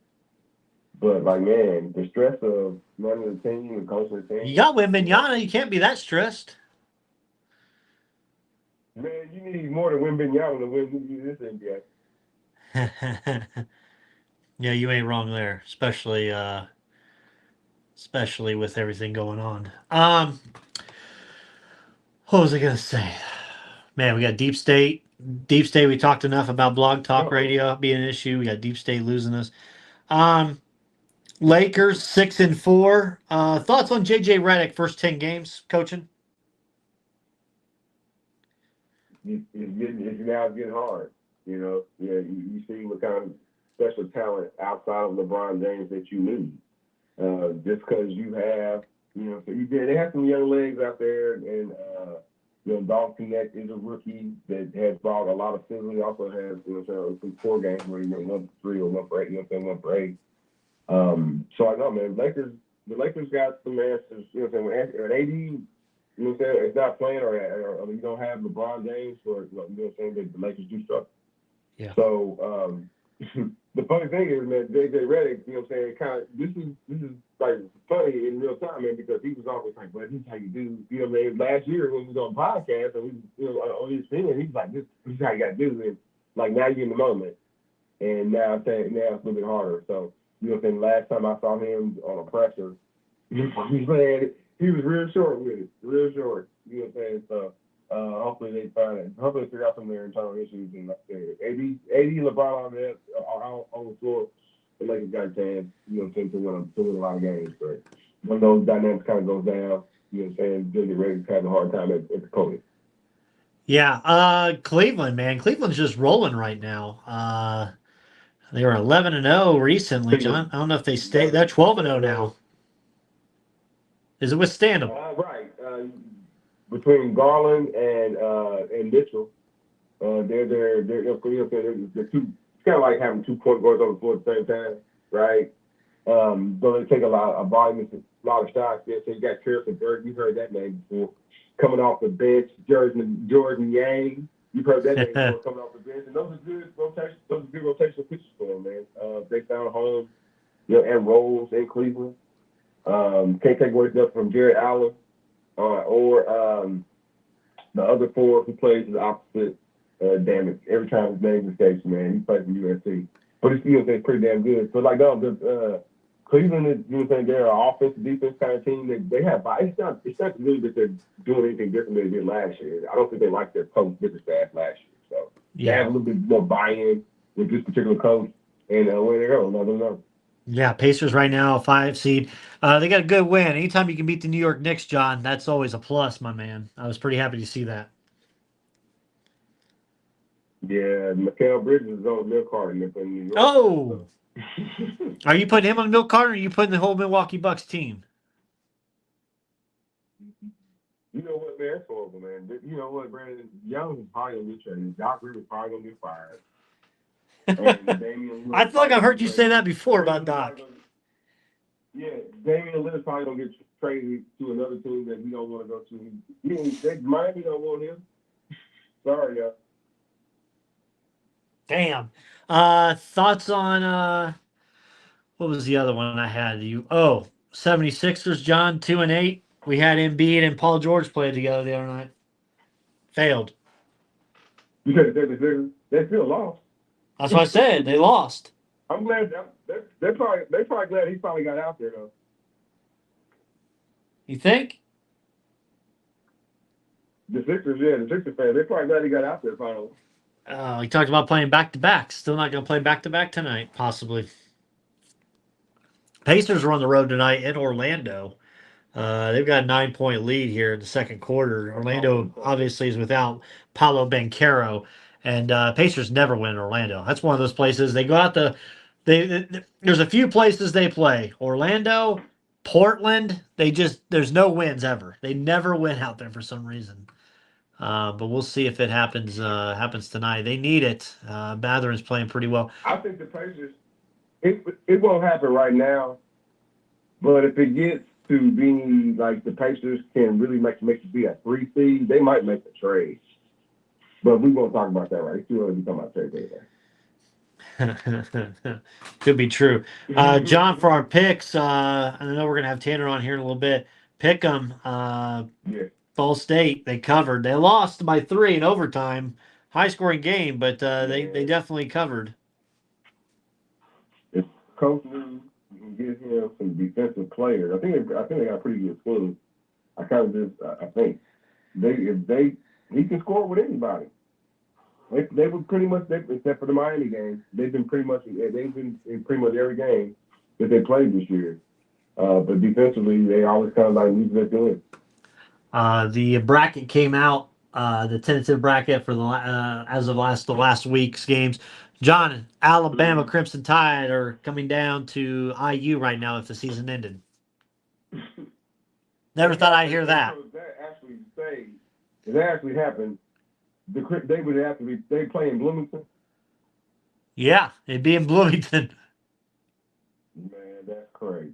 But man, the stress of running the team and coaching the team. You got Wembanyama. You can't be that stressed. Man, you need more than Wembanyama to win this NBA. Yeah, you ain't wrong there, especially with everything going on. What was I gonna say? Man, we got Deep State. Deep State. We talked enough about Blog Talk Radio being an issue. We got Deep State losing us. Lakers 6-4. Thoughts on JJ Redick first 10 games coaching? It's now getting hard. You see what kind of special talent outside of LeBron James that you need. Just because you have, they have some young legs out there, and Dalton Connect is a rookie that has brought a lot of sizzle. He also has, some 4 games where he went 1 for 3 or 1 for 8, 1 for 8. So I know, man, the Lakers got some answers. An AD, it's not playing, or you don't have LeBron James, or the Lakers do struggle. Yeah. So the funny thing is, man, JJ Redick, you know what I'm saying, kind of, this is like funny in real time, man, because he was always like, well, this is how you do, you know what I mean? Last year when we was on podcast and we, you know, on his thing, he was like, this is how you got to do it. Like, now you're in the moment. And now I'm saying, now it's a little bit harder. So, you know what I'm saying, last time I saw him on a presser, he was real short with it, real short. You know what I'm saying? So, hopefully they find it. Hopefully they figure out some of their internal issues. And like AD and LeBron on that on the floor. The Lakers got a chance, you know what I'm saying, to win a lot of games. But when those dynamics kind of goes down, you know what I'm saying, they'll get ready to have a hard time at the podium. Yeah, Cleveland, man. Cleveland's just rolling right now. They were 11-0 recently, John. I don't know if they stay. They're 12-0 now. Is it withstandable? Right. Between Garland and Mitchell, they're two. It's kind of like having 2 point guards on the floor at the same time, right? Though they take a lot of shots. Yeah, so you got Harrison Burke. You've heard that name before. Coming off the bench, Jordan Yang. You've heard that name before, coming off the bench. And those are good rotations. Those are good rotational pitches for them, man. They found a home, you know, and roles in Cleveland. Can't take away stuff from Jared Allen or the other forward who plays the opposite. Damn it! Every time his name escapes, man, he plays for USC, but it's, you know, they're pretty damn good. So like, no, Cleveland is, you know, what I'm saying, they're an offensive defense kind of team. They have. It's not really that they're doing anything different than they did last year. I don't think they like their coach different staff last year. So they have a little bit more buy-in with this particular coach, and where they go, another number. Yeah, Pacers right now, 5 seed. They got a good win. Anytime you can beat the New York Knicks, John, that's always a plus, my man. I was pretty happy to see that. Yeah, Mikal Bridges is on milk carton in New York. Oh! Are you putting him on the milk carton, or are you putting the whole Milwaukee Bucks team? You know what, man? That's horrible, man. You know what, Brandon? Young is probably going to get traded. Doc Rivers probably going to get fired. I feel like I've heard you say that before about Doc. Yeah, Damian Lillard's probably going to get traded to another team that he don't want to go to. Miami don't want him. Sorry, y'all. Damn. Thoughts on what was the other one I had? 76ers, John, 2-8. We had Embiid and Paul George play together the other night. Failed. Because they still lost. That's what I said. They lost. I'm glad they're probably glad he finally got out there though. You think? The Sixers fans, they're probably glad he got out there finally. He talked about playing back-to-back. Still not going to play back-to-back tonight, possibly. Pacers are on the road tonight in Orlando. They've got a 9-point lead here in the second quarter. Orlando obviously is without Paolo Banchero, and Pacers never win in Orlando. That's one of those places they go out there's a few places they play. Orlando, Portland, there's no wins ever. They never win out there for some reason. But we'll see if it happens tonight. They need it. Mathurin's playing pretty well. I think the Pacers, it won't happen right now, but if it gets to being like the Pacers can really make it be a 3 seed, they might make the trade. But we won't talk about that right. It's too early to talk about trade anyway. Could be true. John, for our picks, I know we're going to have Tanner on here in a little bit. Pick them. Yeah. Ball State, they covered. They lost by 3 in overtime. High-scoring game, but they definitely covered. If Coach Lou can get him some defensive players, I think they got a pretty good team. I think he can score with anybody. They were pretty much, except for the Miami game, they've been in pretty much every game that they played this year. But defensively, they always kind of like lose their doing. The bracket came out, the tentative bracket for as of the last week's games. John, Alabama Crimson Tide are coming down to IU right now if the season ended. Never thought I'd hear that. If that actually happened, they would have to be. They play in Bloomington. Yeah, it'd be in Bloomington. Man, that's crazy.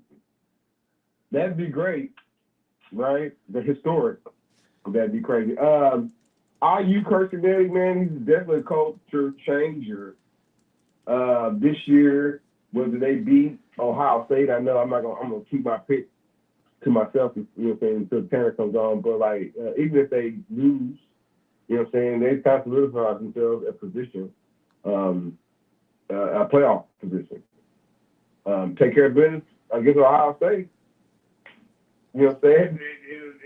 That'd be great, right? The historic. That'd be crazy. IU Kirsten Nelly, man, he's definitely a culture changer. This year, whether they beat Ohio State, I know I'm gonna keep my pick to myself, you know what I'm saying, until Tanner comes on. But like, even if they lose, you know what I'm saying, they kind of solidify themselves a position, a playoff position. Take care of business against Ohio State. You know what I'm saying?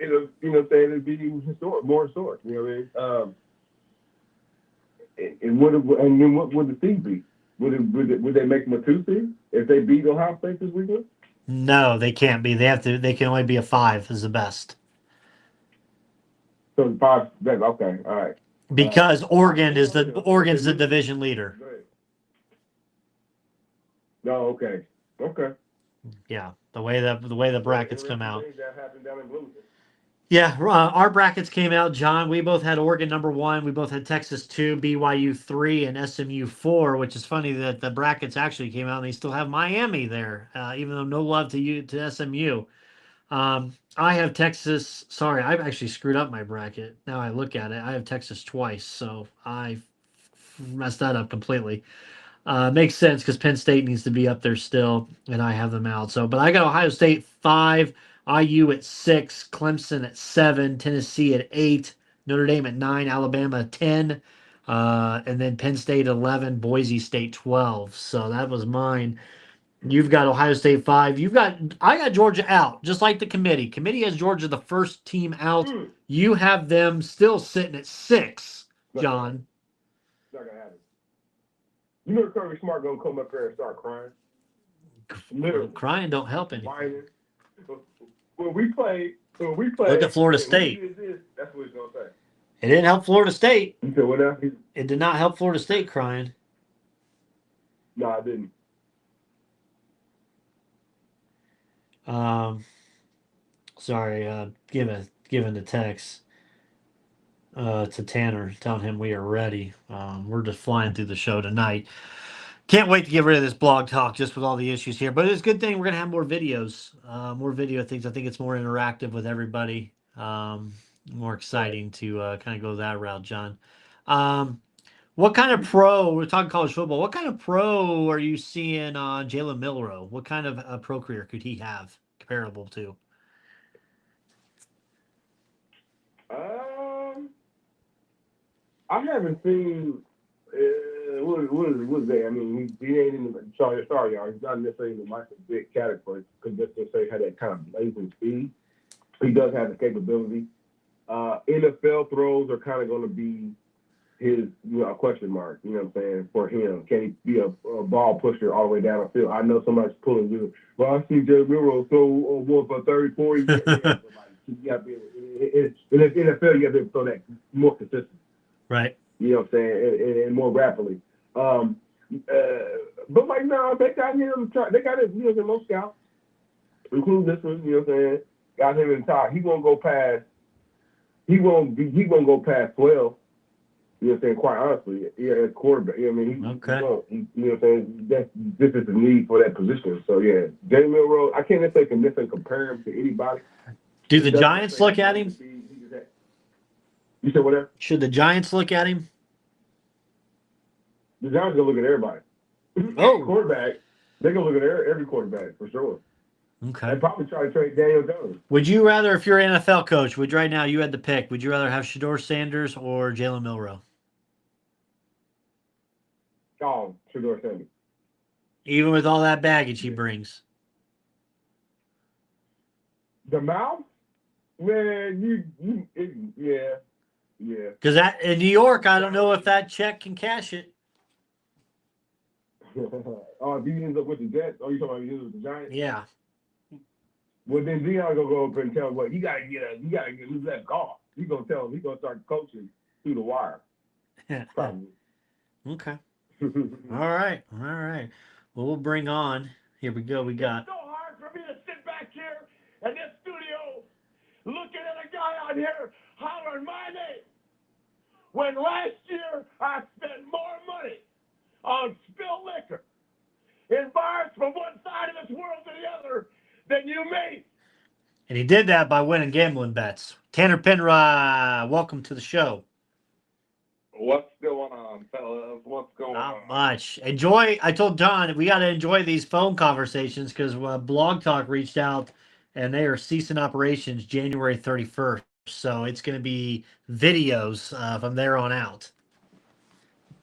It'll you know what I'm saying, it'll be historic, more historic. You know what I mean? And then what would the seed be? Would they make them a 2 seed if they beat Ohio State this weekend? No, they can't be. They can only be a 5 is the best. So 5, okay, all right. Because Oregon's the division leader. No, okay. Yeah, the way the brackets come out. That happened down in Bloomington. Yeah, our brackets came out, John. We both had Oregon number 1. We both had Texas 2, BYU 3, and SMU 4, which is funny that the brackets actually came out and they still have Miami there, even though no love to SMU. I have Texas. Sorry, I've actually screwed up my bracket. Now I look at it. I have Texas twice, so I messed that up completely. Makes sense because Penn State needs to be up there still, and I have them out. So, but I got Ohio State 5, IU at 6, Clemson at 7, Tennessee at 8, Notre Dame at 9, Alabama at 10, and then Penn State 11, Boise State 12. So that was mine. You've got Ohio State 5. I got Georgia out, just like the committee. Committee has Georgia the first team out. You have them still sitting at 6, John. Not gonna happen. You know Kirby Smart gonna come up there and start crying. Literally. Crying don't help anything. When we play. Look at Florida State. That's what he's gonna say. It didn't help Florida State. You said what now? It did not help Florida State crying. No, I didn't. Sorry, giving the text to Tanner, telling him we are ready. We're just flying through the show tonight. Can't wait to get rid of this blog talk just with all the issues here. But it's a good thing we're gonna have more videos, more video things. I think it's more interactive with everybody. More exciting to kind of go that route, John. What kind of pro? We're talking college football. What kind of pro are you seeing on Jalen Milroe? What kind of pro career could he have comparable to? I haven't seen. What is that? I mean, he ain't in the sorry, y'all. He's not necessarily in the Michael Vick category because just to say had that kind of blazing speed. He does have the capability. NFL throws are kind of going to be his, a question mark. You know what I'm saying, for him? Can he be a ball pusher all the way down the field? I know somebody's pulling you. Well, I see Jay Milroe throw one for 30, 40. Yeah, but you got to be in the NFL. You got to be able to throw that more consistent. Right. You know what I'm saying, and more rapidly. But like now, they got him. They got him. You know, most scouts, including this one. You know what I'm saying. Got him in the top. He won't go past. He won't go past 12. You know what I'm saying? Quite honestly, yeah, as quarterback. You know what I mean? You know what I'm saying? This is the need for that position. So yeah, Jay Milroe. I can't necessarily compare him to anybody. Do the Giants look at him? You said whatever. Should the Giants look at him? The Giants gonna look at everybody. Oh, quarterback. They're gonna look at every quarterback for sure. Okay. They probably try to trade Daniel Jones. Would you rather, if you're an NFL coach, right now you had the pick, would you rather have Shedeur Sanders or Jalen Milroe? Oh, Shedeur Sanders. Even with all that baggage he brings. The mouth? Man, yeah. Because that in New York, I don't know if that check can cash it. Oh, if he ends up with the Jets, you talking about he ends up with the Giants? Yeah. Well, then Deion gonna go up and tell him what you gotta get lose that golf. He's gonna tell him he's gonna start coaching through the wire. Probably. Okay. All right. Well, we'll bring on. Here we go. We got. It's so hard for me to sit back here in this studio looking at a guy out here hollering my name when last year I spent more money on spilled liquor in bars from one side of this world to the other than you made. And he did that by winning gambling bets. Tanner Penrod, welcome to the show. What's going on, fellas? what's going Not on. much. Enjoy. I told John we got to enjoy these phone conversations because Blog Talk reached out and they are ceasing operations January 31st. So it's going to be videos from there on out.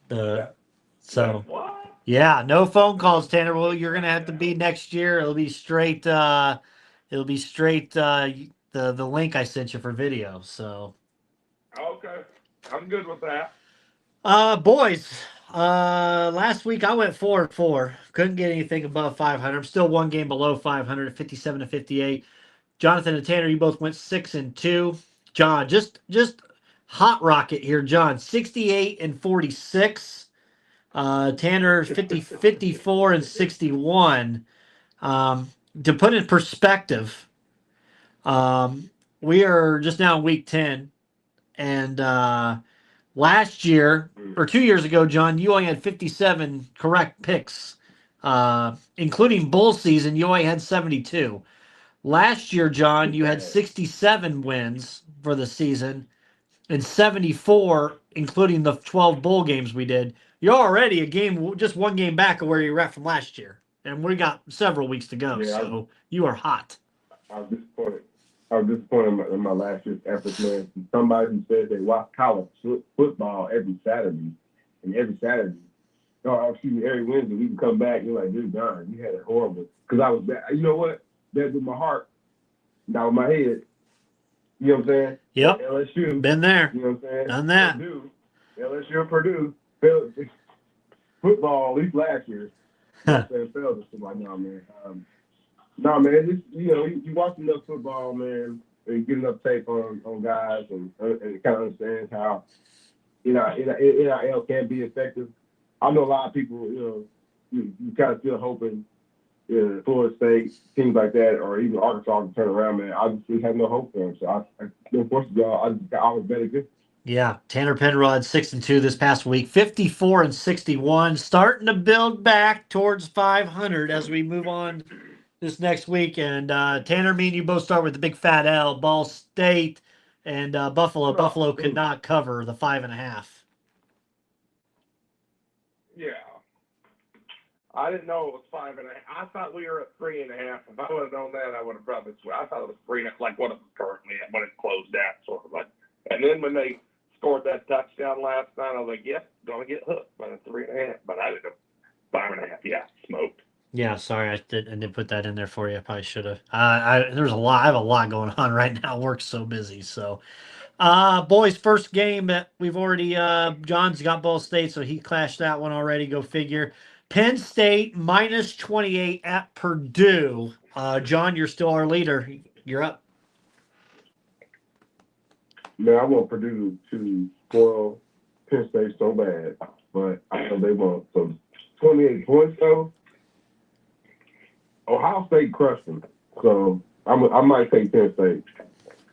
So What? yeah, no phone calls, Tanner. Well, you're going to have to be next year. It'll be straight. The link I sent you for video. So. Okay, I'm good with that. Boys, last week I went 4-4. Couldn't get anything above 500. I'm still one game below 500 at 57-58. Jonathan and Tanner, you both went 6-2. John, just hot rocket here. John, 68-46. Tanner, 54-61. To put in perspective, we are just now in week 10, and last year or 2 years ago, John, you only had 57 correct picks, including bowl season. You only had 72. Last year, John, you had 67 wins for the season and 74, including the 12 bowl games we did. You're already just one game back of where you were at from last year, and we got several weeks to go. Yeah, so you are hot. I was disappointed. I was disappointed in my last year's efforts, man. Somebody who said they watch college football every Saturday, and every Saturday, every Wednesday, we can come back. You're like, dude, darn, you had it horrible. Because I was bad. You know what? That's with my heart, not with my head. You know what I'm saying? Yep. LSU. Been there. You know what I'm saying? Done that. Purdue, LSU and Purdue failed football, at least last year. You know what I'm saying? Failed us. So like, no, man. No, man, just, you watch enough football, man, and you get enough tape on guys and kind of understand how, NIL can be effective. I know a lot of people, you kind of still hoping, Florida State, teams like that, or even Arkansas can turn around, man. I just have no hope for them. So, unfortunately, I always bet against. Yeah, Tanner Penrod 6-2 this past week, 54-61, starting to build back towards 500 as we move on this next week. And Tanner, me and you both start with the big fat L, Ball State and Buffalo. Buffalo could not cover the 5.5. Yeah. I didn't know it was 5.5. I thought we were at 3.5. If I would have known that, I would have probably. I thought it was 3.5, like what it's currently at, when it closed out, sort of like. And then when they scored that touchdown last night, I was like, yep, gonna get hooked by the 3.5. But I didn't know 5.5. Yeah, smoked. Yeah, sorry, I didn't put that in there for you. I probably should have. There's a lot. I have a lot going on right now. Work's so busy. So, boys, first game that we've already. John's got Ball State, so he clashed that one already. Go figure. Penn State minus 28 at Purdue. John, you're still our leader. You're up. Man, I want Purdue to spoil Penn State so bad, but I know they won't. So 28 points though. Ohio State crushed them, so I might take Penn State.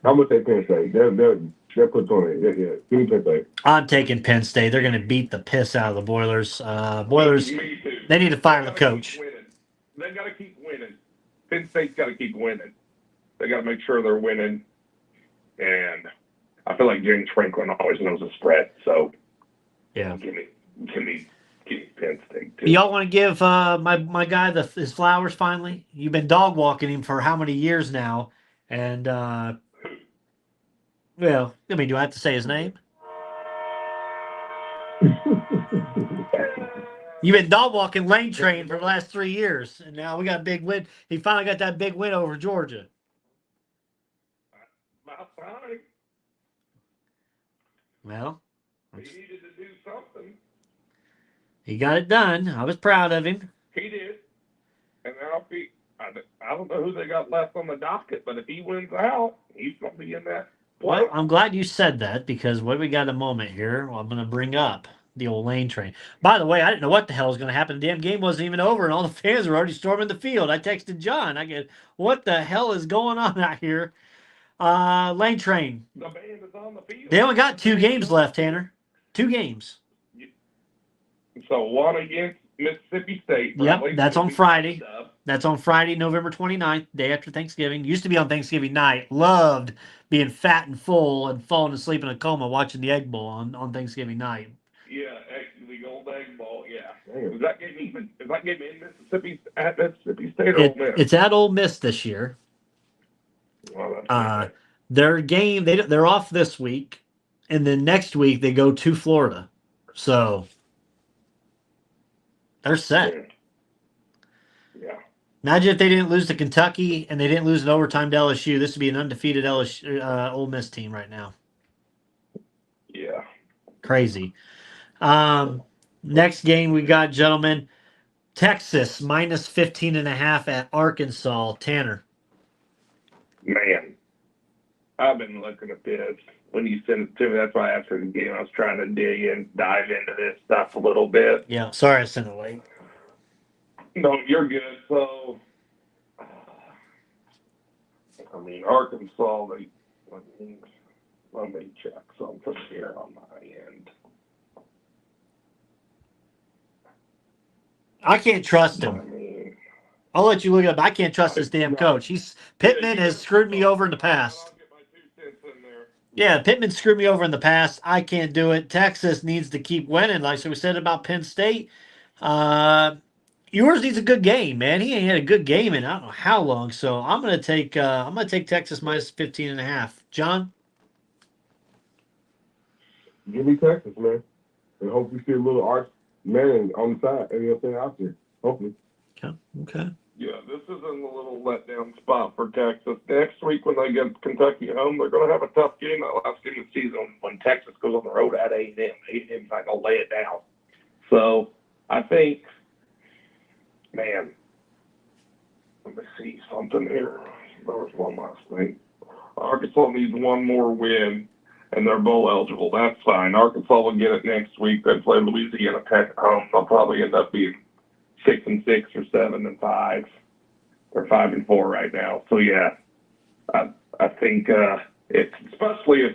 I'm gonna take Penn State. They'll put 28. Yeah, give me Penn State. I'm taking Penn State. They're going to beat the piss out of the Boilers. Boilers, they need to fire the coach. They got to keep winning. Penn State's got to keep winning. They got to make sure they're winning. And I feel like James Franklin always knows the spread. So yeah, give me Penn State too. Y'all want to give my guy his flowers finally? You've been dog walking him for how many years now? And well, I mean, do I have to say his name? You've been dog walking Lane Train for the last 3 years, and now we got a big win. He finally got that big win over Georgia. About time. Well, He needed to do something. he got it done. I was proud of him. He did. And now I don't know who they got left on the docket, but if he wins out, he's going to be in that play. Well, I'm glad you said that because what we got a moment here, I'm going to bring up the old Lane Train. By the way, I didn't know what the hell was going to happen. The damn game wasn't even over, and all the fans were already storming the field. I texted John. I get, what the hell is going on out here? Lane Train. The band is on the field. They only got 2 games left, Tanner. 2 games. So one against Mississippi State. Yep, that's on Friday. That's on Friday, November 29th, day after Thanksgiving. Used to be on Thanksgiving night. Loved being fat and full and falling asleep in a coma watching the Egg Bowl on Thanksgiving night. Yeah, actually, the old Egg Bowl. Is that game even? Is that game in Mississippi at Mississippi State or Ole Miss? It's at Ole Miss this year. Well, that's Their game they're off this week, and then next week they go to Florida, so they're set. Yeah. Imagine if they didn't lose to Kentucky and they didn't lose in overtime to LSU. This would be an undefeated Ole Miss team right now. Yeah. Crazy. Next game we got, gentlemen, Texas minus 15.5 at Arkansas. Tanner. Man, I've been looking at this. When you sent it to me, that's why after the game I was trying to dive into this stuff a little bit. Yeah, sorry I sent it late. No, you're good. So, I mean, Arkansas, let me check something here on my end. I can't trust I him. mean, I'll let you look it up. I can't trust this damn coach. Pittman has screwed me over in the past. I'll get my 2 cents in there. Yeah, Pittman screwed me over in the past. I can't do it. Texas needs to keep winning, like we said about Penn State. Yours needs a good game, man. He ain't had a good game in I don't know how long. So I'm gonna take Texas minus 15.5. John? Give me Texas, man. And hope we see a little Arch Manning on the side. You know what I'm saying? Out there. Hopefully. Okay. Yeah, this is in a little letdown spot for Texas. Next week when they get Kentucky home, they're going to have a tough game that last game of the season when Texas goes on the road at A&M. A&M's not going to lay it down. So I think, man, let me see something here. There was one last thing. Arkansas needs one more win, and they're bowl eligible. That's fine. Arkansas will get it next week. They play Louisiana Tech at home. They'll probably end up being 6-6 or 7-5 or 5-4 right now. So yeah, I think it's especially if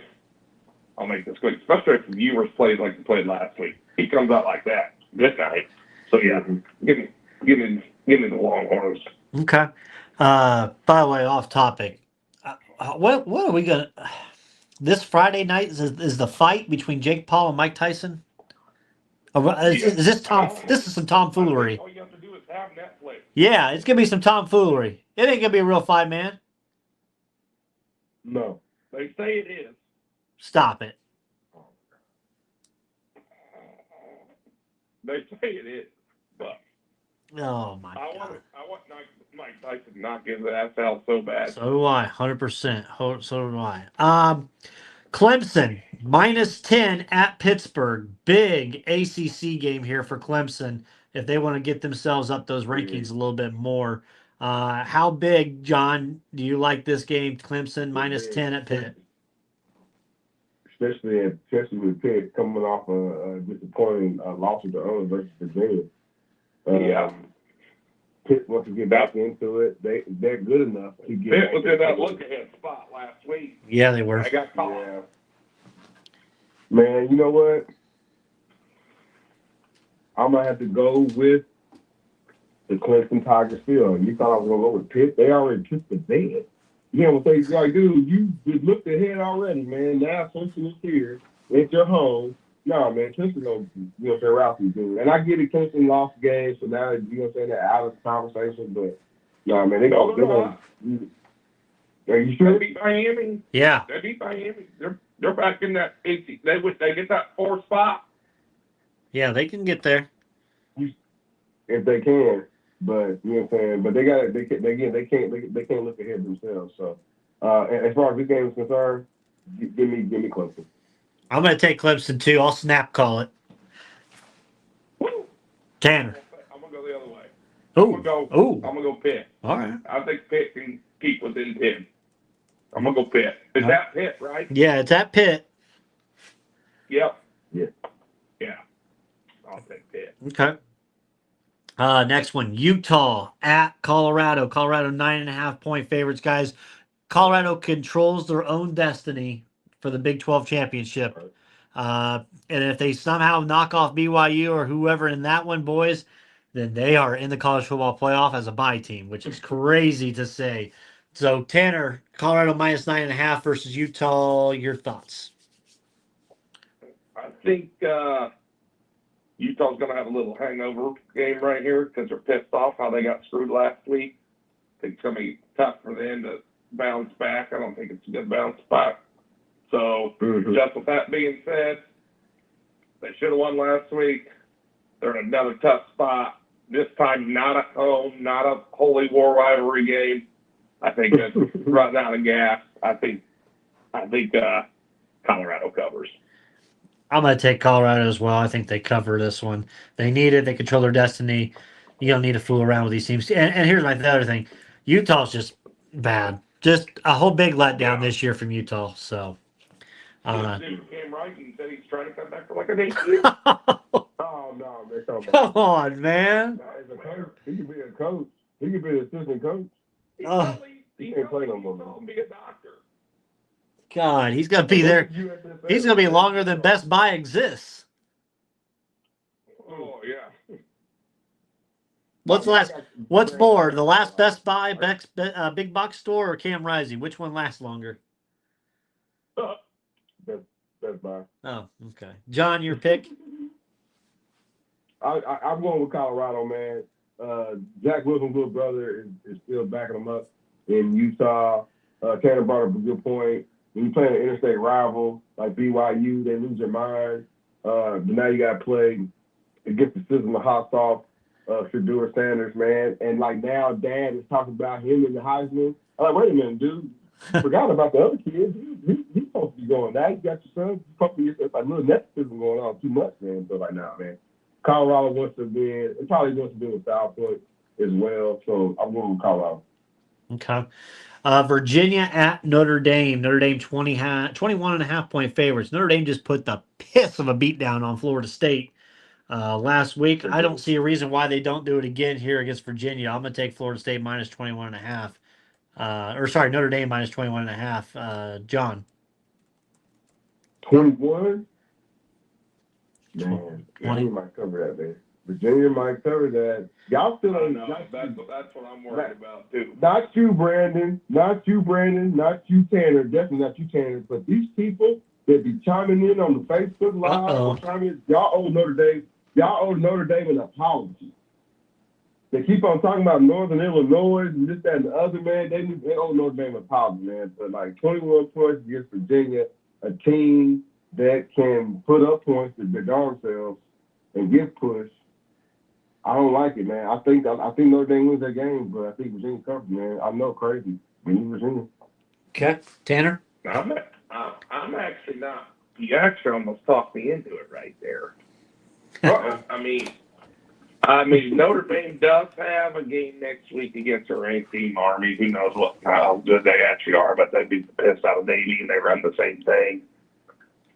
I'll make this quick. Especially if the viewers played like they played last week. He comes out like that this night. So yeah, give me the Longhorns. Okay. By the way, off topic. What are we gonna? This Friday night is the fight between Jake Paul and Mike Tyson. Is this Tom? This is some tomfoolery. All you have to do is have Netflix. Yeah, it's gonna be some tomfoolery. It ain't gonna be a real fight, man. No. They say it is. Stop it. They say it is, but Oh my I god. want Mike Tyson to knock his ass out so bad. So do I. 100%. So do I. Clemson minus 10 at Pittsburgh. Big ACC game here for Clemson if they want to get themselves up those rankings a little bit more. How big, John, do you like this game? Clemson minus 10 at Pitt. Especially with Pitt coming off a disappointing loss of their own versus Virginia. Yeah. Pitt wants to get back into it. They're good enough to get. Pitt was in that look-ahead spot last week. Yeah, they were. I got caught. Yeah. Man, you know what? I'm gonna have to go with the Clemson Tigers field. You thought I was gonna go with Pitt? They already took the bed. You know what I'm saying? Like, dude, you just looked ahead already, man. Now Clemson is here. It's your home. No, man, Clemson don't, you know what I'm saying, Ralphie, dude. And I get it, Clemson lost games, so now, you know what I'm saying, they're out of the conversation, but, no, man, they're going to. Are you sure? They beat Miami. Yeah. They beat Miami. They're back in that 80. They get that 4th spot. Yeah, they can get there. If they can, but you know what I'm saying. But they can't look ahead themselves. So, as far as this game is concerned, give me Clemson. I'm going to take Clemson too. I'll snap call it. Woo! Tanner. I'm gonna go the other way. Ooh. I'm gonna go Pitt. All right. I think Pitt can keep within 10. I'm gonna go Pitt. Is that Pitt, right? Yeah, it's at Pitt. Yep. Yeah. Yeah. I'll take Pitt. Okay. Next one, Utah at Colorado. Colorado 9.5-point favorites, guys. Colorado controls their own destiny for the Big 12 championship. And if they somehow knock off BYU or whoever in that one, boys, then they are in the college football playoff as a bye team, which is crazy to say. So, Tanner, Colorado minus 9.5 versus Utah. Your thoughts? I think Utah's going to have a little hangover game right here because they're pissed off how they got screwed last week. I think it's going to be tough for them to bounce back. I don't think it's a good bounce back. So, just with that being said, they should have won last week. They're in another tough spot. This time, not at home, not a holy war rivalry game. I think that's running out of gas. I think Colorado covers. I'm going to take Colorado as well. I think they cover this one. They need it. They control their destiny. You don't need to fool around with these teams. And here's the other thing. Utah's just bad. Just a whole big letdown this year from Utah. So, Dude came right and said he's trying to come back for like an 8 years. Oh no, man! Come come on, man. As a coach, he could be a coach. He could be an assistant coach. He Oh. can't play no more. told him to be a doctor. God, he's going to be there. He's going to be longer than Best Buy exists. Oh yeah. What's more, the last Best Buy big box store or Cam Rising? Which one lasts longer? Best Buy. Oh, okay. John, your pick? I'm going with Colorado, man. Jack Wilson's little brother is still backing him up in Utah. Tanner brought up a good point. When you play an interstate rival like BYU, they lose their mind. But now you got to play against the sizzling the hot sauce Shedeur Sanders, man. And like now, Dad is talking about him and the Heisman. I'm like, wait a minute, dude. You forgot about the other kids. He's supposed to be going. Now you got your son. You're supposed to get like little nepotism going on too much, man. So like, nah, man. Colorado wants to win. It probably wants to win with South Point as well. So I'm going with Colorado. Okay. Virginia at Notre Dame. Notre Dame 21.5 point favorites. Notre Dame just put the piss of a beatdown on Florida State last week. I don't see a reason why they don't do it again here against Virginia. I'm going to take Florida State minus 21.5. Notre Dame minus 21.5. John. 21? Man, Virginia might cover that, man. Virginia might cover that. Y'all still ain't. That's what I'm worried about too. Not you, Brandon. Not you, Brandon. Not you, Tanner. Definitely not you, Tanner. But these people that be chiming in on the Facebook Live, or chiming, y'all owe Notre Dame. Y'all owe Notre Dame an apology. They keep on talking about Northern Illinois and this, that, and the other, man. They owe Notre Dame an apology, man. But like 21 points against Virginia, a team that can put up points to their darn selves and get pushed. I don't like it, man. I think Notre Dame wins that game, but I think Virginia covers, man. I know, crazy. We need Virginia. Okay, Tanner. I'm actually not. You actually almost talked me into it right there. I mean, Notre Dame does have a game next week against a ranked team, Army. Who knows how good they actually are, but they beat the piss out of Navy and they run the same thing.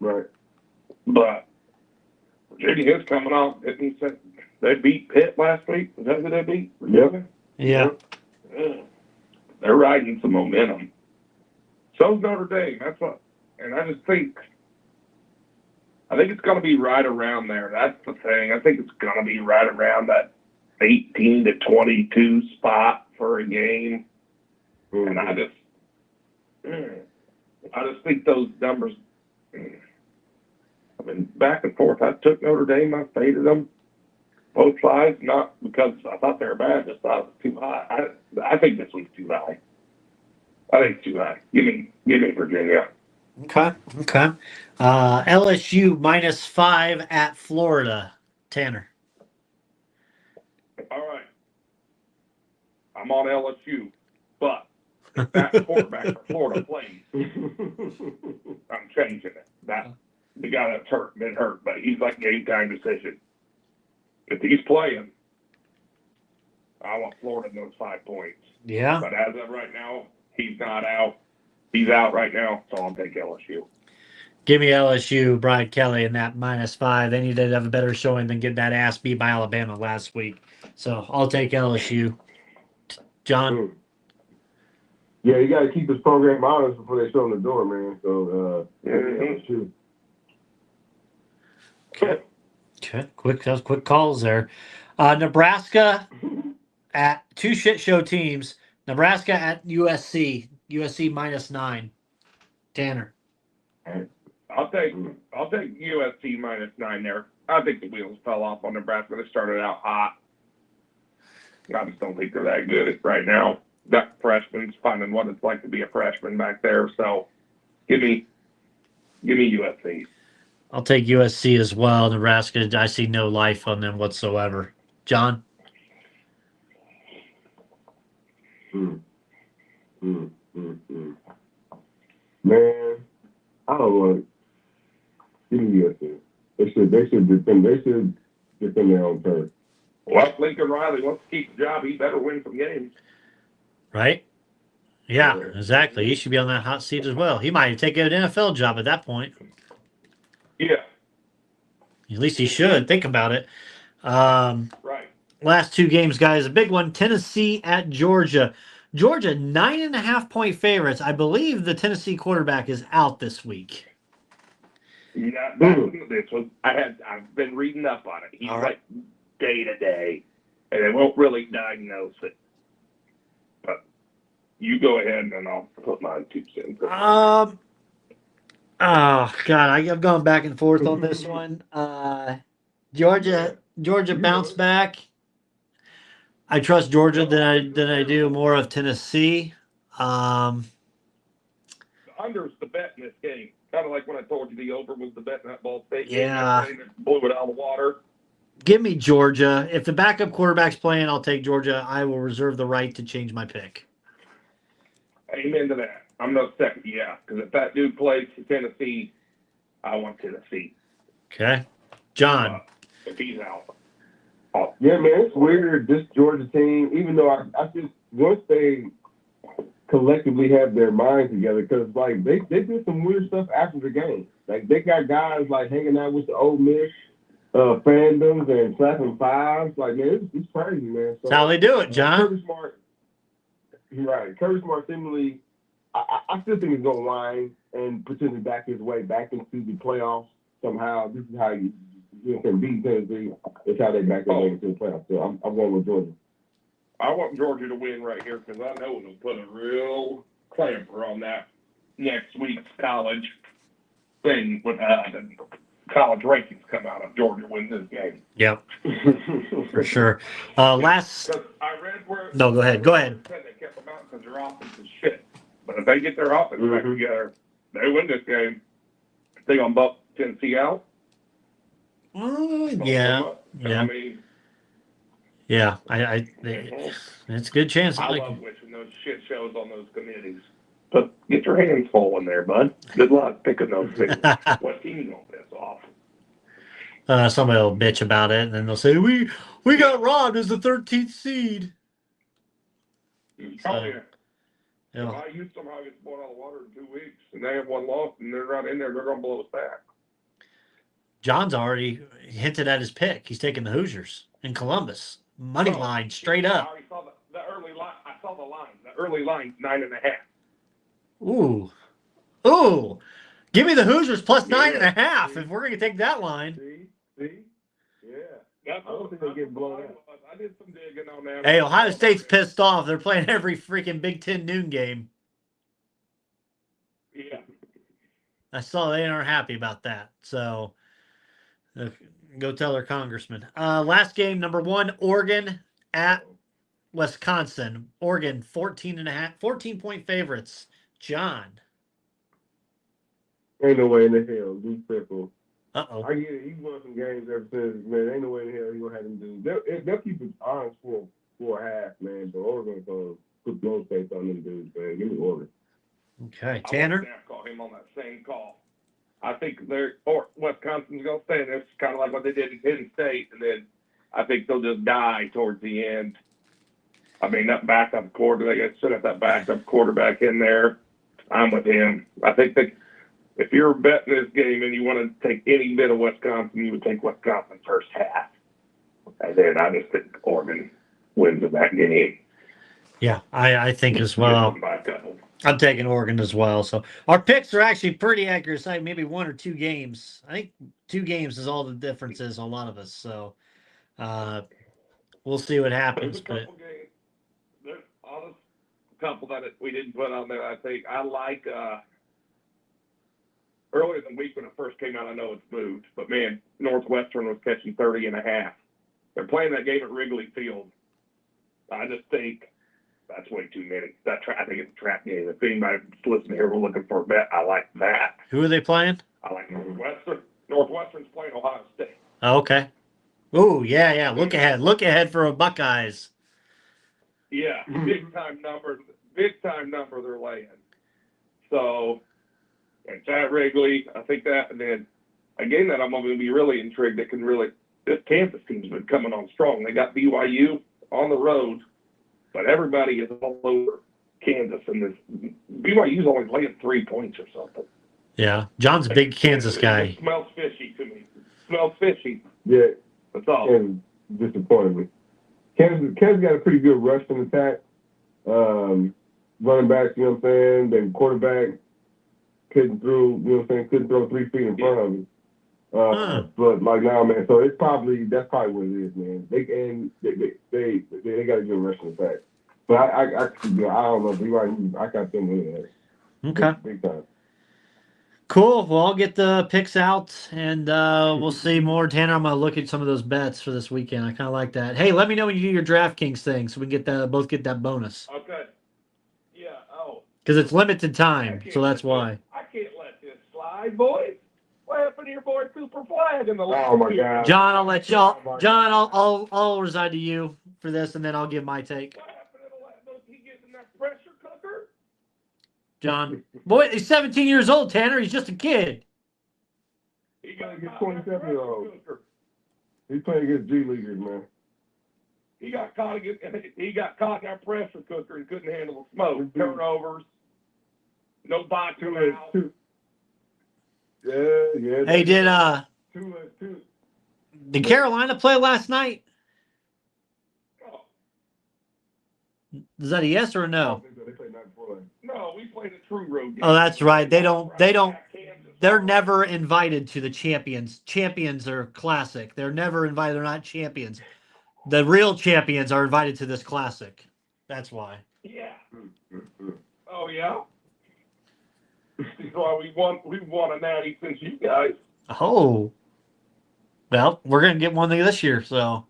Right. But Virginia is coming off. They beat Pitt last week. Is that who they beat? Yep. Yeah. They're riding some momentum. So's Notre Dame. That's what. And I just think it's going to be right around there. That's the thing. I think it's going to be right around that 18 to 22 spot for a game. Mm-hmm. And I just think those numbers. I've been back and forth. I took Notre Dame. I faded them both sides, not because I thought they were bad. Just thought it was too high. I think this week's too high. I think it's too high. Give me Virginia. Okay. LSU -5 at Florida. Tanner. All right. I'm on LSU, but if that quarterback for Florida plays, I'm changing it. The guy that's been hurt, but he's like game time decision. If he's playing, I want Florida in those 5 points. Yeah. But as of right now, he's not out. He's out right now, so I'll take LSU. Give me LSU, Brian Kelly, in that -5. They need to have a better showing than get that ass beat by Alabama last week. So I'll take LSU. John? Yeah, you got to keep this program honest before they show them the door, man. So, LSU. Okay. Quick calls there. Nebraska at two shit show teams. Nebraska at USC. USC -9. Tanner. I'll take USC -9 there. I think the wheels fell off on Nebraska. They started out hot. I just don't think they're that good right now. That freshman's finding what it's like to be a freshman back there. So give me USC. I'll take USC as well. Nebraska, I see no life on them whatsoever. John? Man, I don't want. Give me USC. They should defend. They should defend their own turf. Well, if Lincoln Riley wants to keep the job, he better win some games. Right? Yeah, exactly. He should be on that hot seat as well. He might take an NFL job at that point. Yeah. At least he should. Think about it. Right. Last two games, guys. A big one, Tennessee at Georgia. Georgia, 9.5-point favorites. I believe the Tennessee quarterback is out this week. Yeah, this was. I've been reading up on it. He's like day to day, and they won't really diagnose it. But you go ahead, and I'll put my 2 cents. Oh God, I've gone back and forth on this one. Georgia bounced back. I trust Georgia than I do more of Tennessee. The under's the bet in this game. Kind of like when I told you the over was the bet in that Ball State game. Yeah. Blew it out of the water. Give me Georgia. If the backup quarterback's playing, I'll take Georgia. I will reserve the right to change my pick. Amen to that. I'm no second, yeah. Because if that dude plays Tennessee, I want Tennessee. Okay. John. If he's out. Yeah, man, it's weird. This Georgia team, even though I just once they collectively have their minds together, because like they did some weird stuff after the game. Like they got guys like hanging out with the Ole Miss fandoms and slapping fives. Like man, it's crazy, man. So, That's how they do it, John. Curtis Smart, you're right. Curtis Smart seemingly, I still think he's gonna whine and potentially back his way back into the playoffs somehow. This is how you can beat Tennessee. It's how they back their way into the playoffs. So I'm going with Georgia. I want Georgia to win right here because I know it'll put a real clamper on that next week's college thing when the college rankings come out if Georgia wins this game. Yep. For sure. Last. I read where. No, go ahead. Go ahead. They kept them out because their offense is shit. But if they get their offense back together, they win this game. They gonna bump Tennessee out. Yeah. I mean. Yeah, it's a good chance. I love wishing those shit shows on those committees. But get your hands full in there, bud. Good luck picking those things. What team you gonna piss off? Somebody will bitch about it, and then they'll say, we got robbed as the 13th seed. Oh, yeah. If I use somehow gets blown out of the water in 2 weeks, and they have one loss, and they're not in there, they're going to blow us back. John's already hinted at his pick. He's taking the Hoosiers in Columbus. Money line, straight up. I already saw the early line. I saw the line. The early line's 9.5. Ooh. Give me the Hoosiers plus 9.5 if we're going to take that line. See? Yeah. I don't think they're getting blown out. I did some digging on that. Hey, Ohio State's pissed off. They're playing every freaking Big Ten noon game. Yeah. I saw they aren't happy about that. So go tell their congressman. Last game, number 1, Oregon at Wisconsin. Oregon, 14-point favorites. John. Ain't no way in the hell. Be simple. Uh-oh. I get it. He won some games ever since, man. Ain't no way in the hell he gonna have them dudes. They'll keep it honest for a half, man. But Oregon's gonna put no face on them dudes, man. Give me Oregon. Okay, Tanner. I call him on that same call. I think Wisconsin's gonna stay in this, kind of like what they did in Penn State, and then I think they'll just die towards the end. I mean, that backup quarterback, they got to set up that backup quarterback in there. I'm with him. I think that if you're betting this game and you want to take any bit of Wisconsin, you would take Wisconsin first half. And then I just think Oregon wins in that game. Yeah, I think as well. I'm taking Oregon as well. So our picks are actually pretty accurate. Maybe 1 or 2 games. I think 2 games is all the difference is on a lot of us. So we'll see what happens. There's a couple that we didn't put on there. I think I like earlier in the week when it first came out, I know it's moved, but man, Northwestern was catching 30.5. They're playing that game at Wrigley Field. I just think that's way too many. I think it's a trap game. If anybody's listening here, we're looking for a bet. I like that. Who are they playing? I like Northwestern. Northwestern's playing Ohio State. Oh, okay. Oh, yeah. Look ahead. Look ahead for a Buckeyes. Yeah, big time number they're laying. So, it's at Wrigley. I think that, and then a game that I'm going to be really intrigued that can really, this Kansas team's been coming on strong. They got BYU on the road, but everybody is all over Kansas, and this BYU's only laying 3 points or something. Yeah, John's a big Kansas guy. It smells fishy to me. It smells fishy. Yeah, That's all. Kansas disappointed me. Kansas got a pretty good rushing attack. Running backs, you know what I'm saying? Then quarterback couldn't throw 3 feet in front of him. But like now, man, so that's probably what it is, man. They got a good rushing attack. But I don't know. I got them with that. Okay. Big time. Cool. Well, I'll get the picks out, and we'll see more. Tanner, I'm going to look at some of those bets for this weekend. I kind of like that. Hey, let me know when you do your DraftKings thing so we can both get that bonus. Okay. Yeah, Because it's limited time, so that's why. I can't let this slide, boys. What happened to your boy Cooper Flag in the last Oh, my God. John, I'll let y'all. John, I'll reside to you for this, and then I'll give my take. What happened to the last he getting that pressure cooker? John, boy, he's 17 years old. Tanner, he's just a kid. He got He's caught in that 27-year-old. pressure cooker. He's playing against G Leaguers, man. He got caught in that pressure cooker and couldn't handle the smoke. Turnovers. No body out. Yeah. Hey, Two. did Carolina play last night? Oh, Is that a yes or a no? They played night before. no, we played a true road game. Oh, that's right. They don't. Kansas. They're never invited to the champions. Champions are classic. They're never invited. They're not champions. The real champions are invited to this classic. That's why. Yeah. Oh, yeah? That's why we won a natty since you guys. Oh. Well, we're gonna get one this year. So.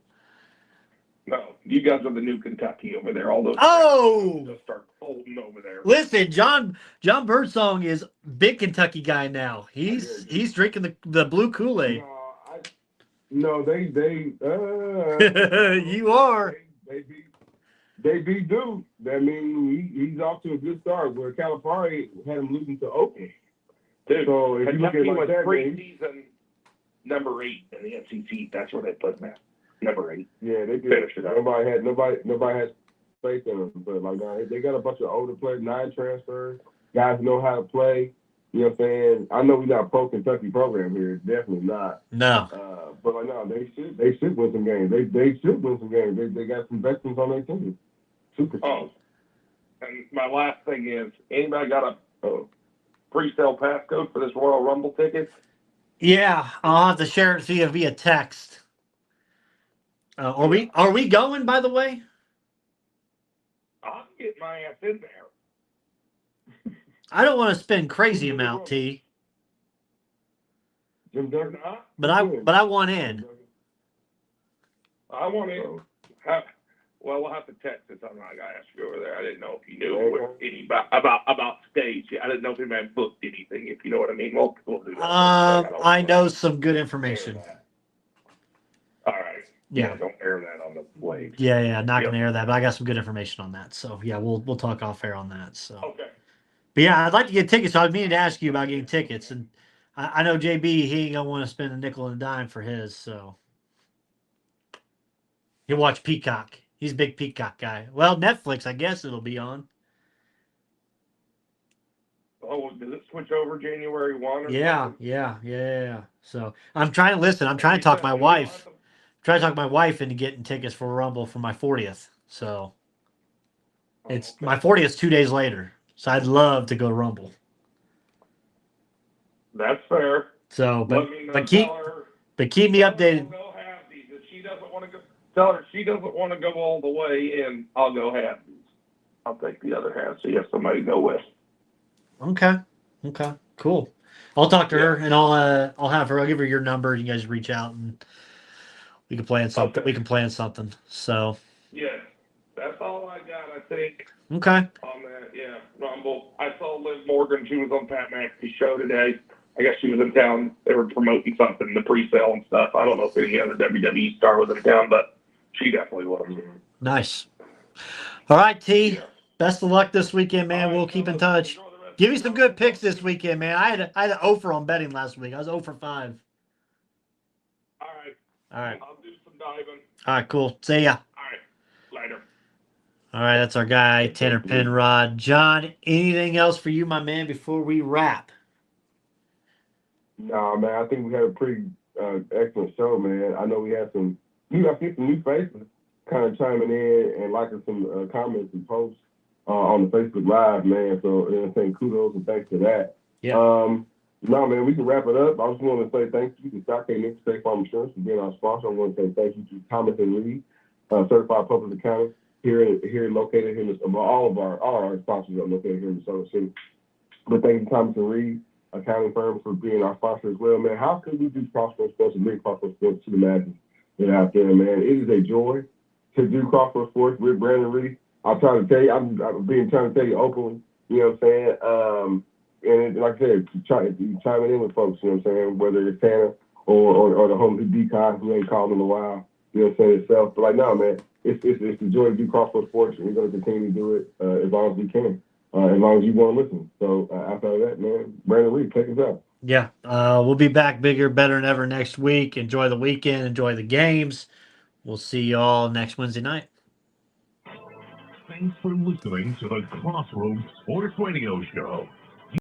No, you guys are the new Kentucky over there. All those Oh. just start folding over there. Listen, John Birdsong is big Kentucky guy now. He's drinking the blue Kool-Aid. No, they You are. They beat Duke. I mean, he's off to a good start. Where Calipari had him losing to Oakland. Dude, So if you look at Kentucky it like was that, preseason number 8 in the SEC. That's where they put them at. Number 8. yeah, they did. Finished it up. Nobody had faith in them. But like, they got a bunch of older players, 9 transfers, guys who know how to play. You know what I'm saying? I know we're not a pro Kentucky program here. Definitely not. No. But like, no, they should win some games. They should win some games. They got some veterans on their team. Super. Oh, and my last thing is, anybody got a pre-sale passcode for this Royal Rumble ticket? Yeah, I'll have to share it to you via text. Are we going, by the way? I'll get my ass in there. I don't want to spend crazy amount, T. Jim You're Duggan? not? But I want in. I want in. Well, we'll have to text it. I'm not gonna ask you over there. I didn't know if you knew about stage. I didn't know if anybody booked anything. If you know what I mean. We'll do that. I know some good information. All right. Yeah. Don't air that on the blade. Yeah. Not gonna air that, but I got some good information on that. So yeah, we'll talk off air on that. So. Okay. But yeah, I'd like to get tickets. So I was meaning to ask you about getting tickets, and I know JB he ain't gonna want to spend a nickel and a dime for his, so he'll watch Peacock. He's a big Peacock guy. Well, Netflix, I guess it'll be on. Oh, does it switch over January 1? Or Yeah. something? So I'm trying to listen. I'm trying to talk my wife. Trying to talk my wife into getting tickets for Rumble for my 40th. So it's my 40th 2 days later. So I'd love to go to Rumble. That's fair. So, Let me know, but keep me I'll updated. go half these. If she doesn't want to go, tell her she doesn't want to go all the way in. I'll go half these. I'll take the other half so you have somebody to go with. Okay. Cool. I'll talk to her and I'll have her. I'll give her your number. You guys reach out and we can plan something. Okay. We can plan something. So Yeah, that's all I got, I think, okay. on that. Yeah, Rumble. I saw Liv Morgan. She was on Pat McAfee's show today. I guess she was in town. They were promoting something, the pre-sale and stuff. I don't know if any other WWE star was in town, but she definitely was. Nice. All right, T. Yeah. Best of luck this weekend, man. All right, we'll keep in fellas, touch. enjoy the rest Give of me the some show. good picks this weekend, man. I had an offer on betting last week. I was 0 for 5. All right. All right. I'll do some diving. All right, cool. See ya. All right. Later. All right, that's our guy, Tanner Penrod. John, anything else for you, my man, before we wrap? Nah, man, I think we had a pretty excellent show, man. I know we had some new faces kind of chiming in and liking some comments and posts on the Facebook Live, man. So, you know, saying kudos and thanks for that. Yeah. No, man, we can wrap it up. I just want to say thank you to Scott K. Nichols State Farm Insurance for being our sponsor. I want to say thank you to Thomas and Reed, certified public accountant here located here in all our sponsors are located here in Soda City. But thank you to Thomas and Reed accounting firm for being our sponsor as well, man. How could we do Crossroads Sports and bring Crossroads Sports to the masses that are out there, man? It is a joy to do Crossroads Sports with Brandon Reed. I'm trying to tell you, I'm trying to tell you openly, you know what I'm saying? And like I said, chiming in with folks, you know what I'm saying? Whether it's Tanner or the homie Decon, who ain't called in a while, you know what I'm saying, itself. But like, no, man, it's a joy to do Crossroads Sports, and we're going to continue to do it as long as we can. As long as you want to listen. So outside of that, man, Brandon Reed, take us out. Yeah, we'll be back bigger, better than ever next week. Enjoy the weekend. Enjoy the games. We'll see y'all next Wednesday night. Thanks for listening to the Crossroads Sports Radio Show.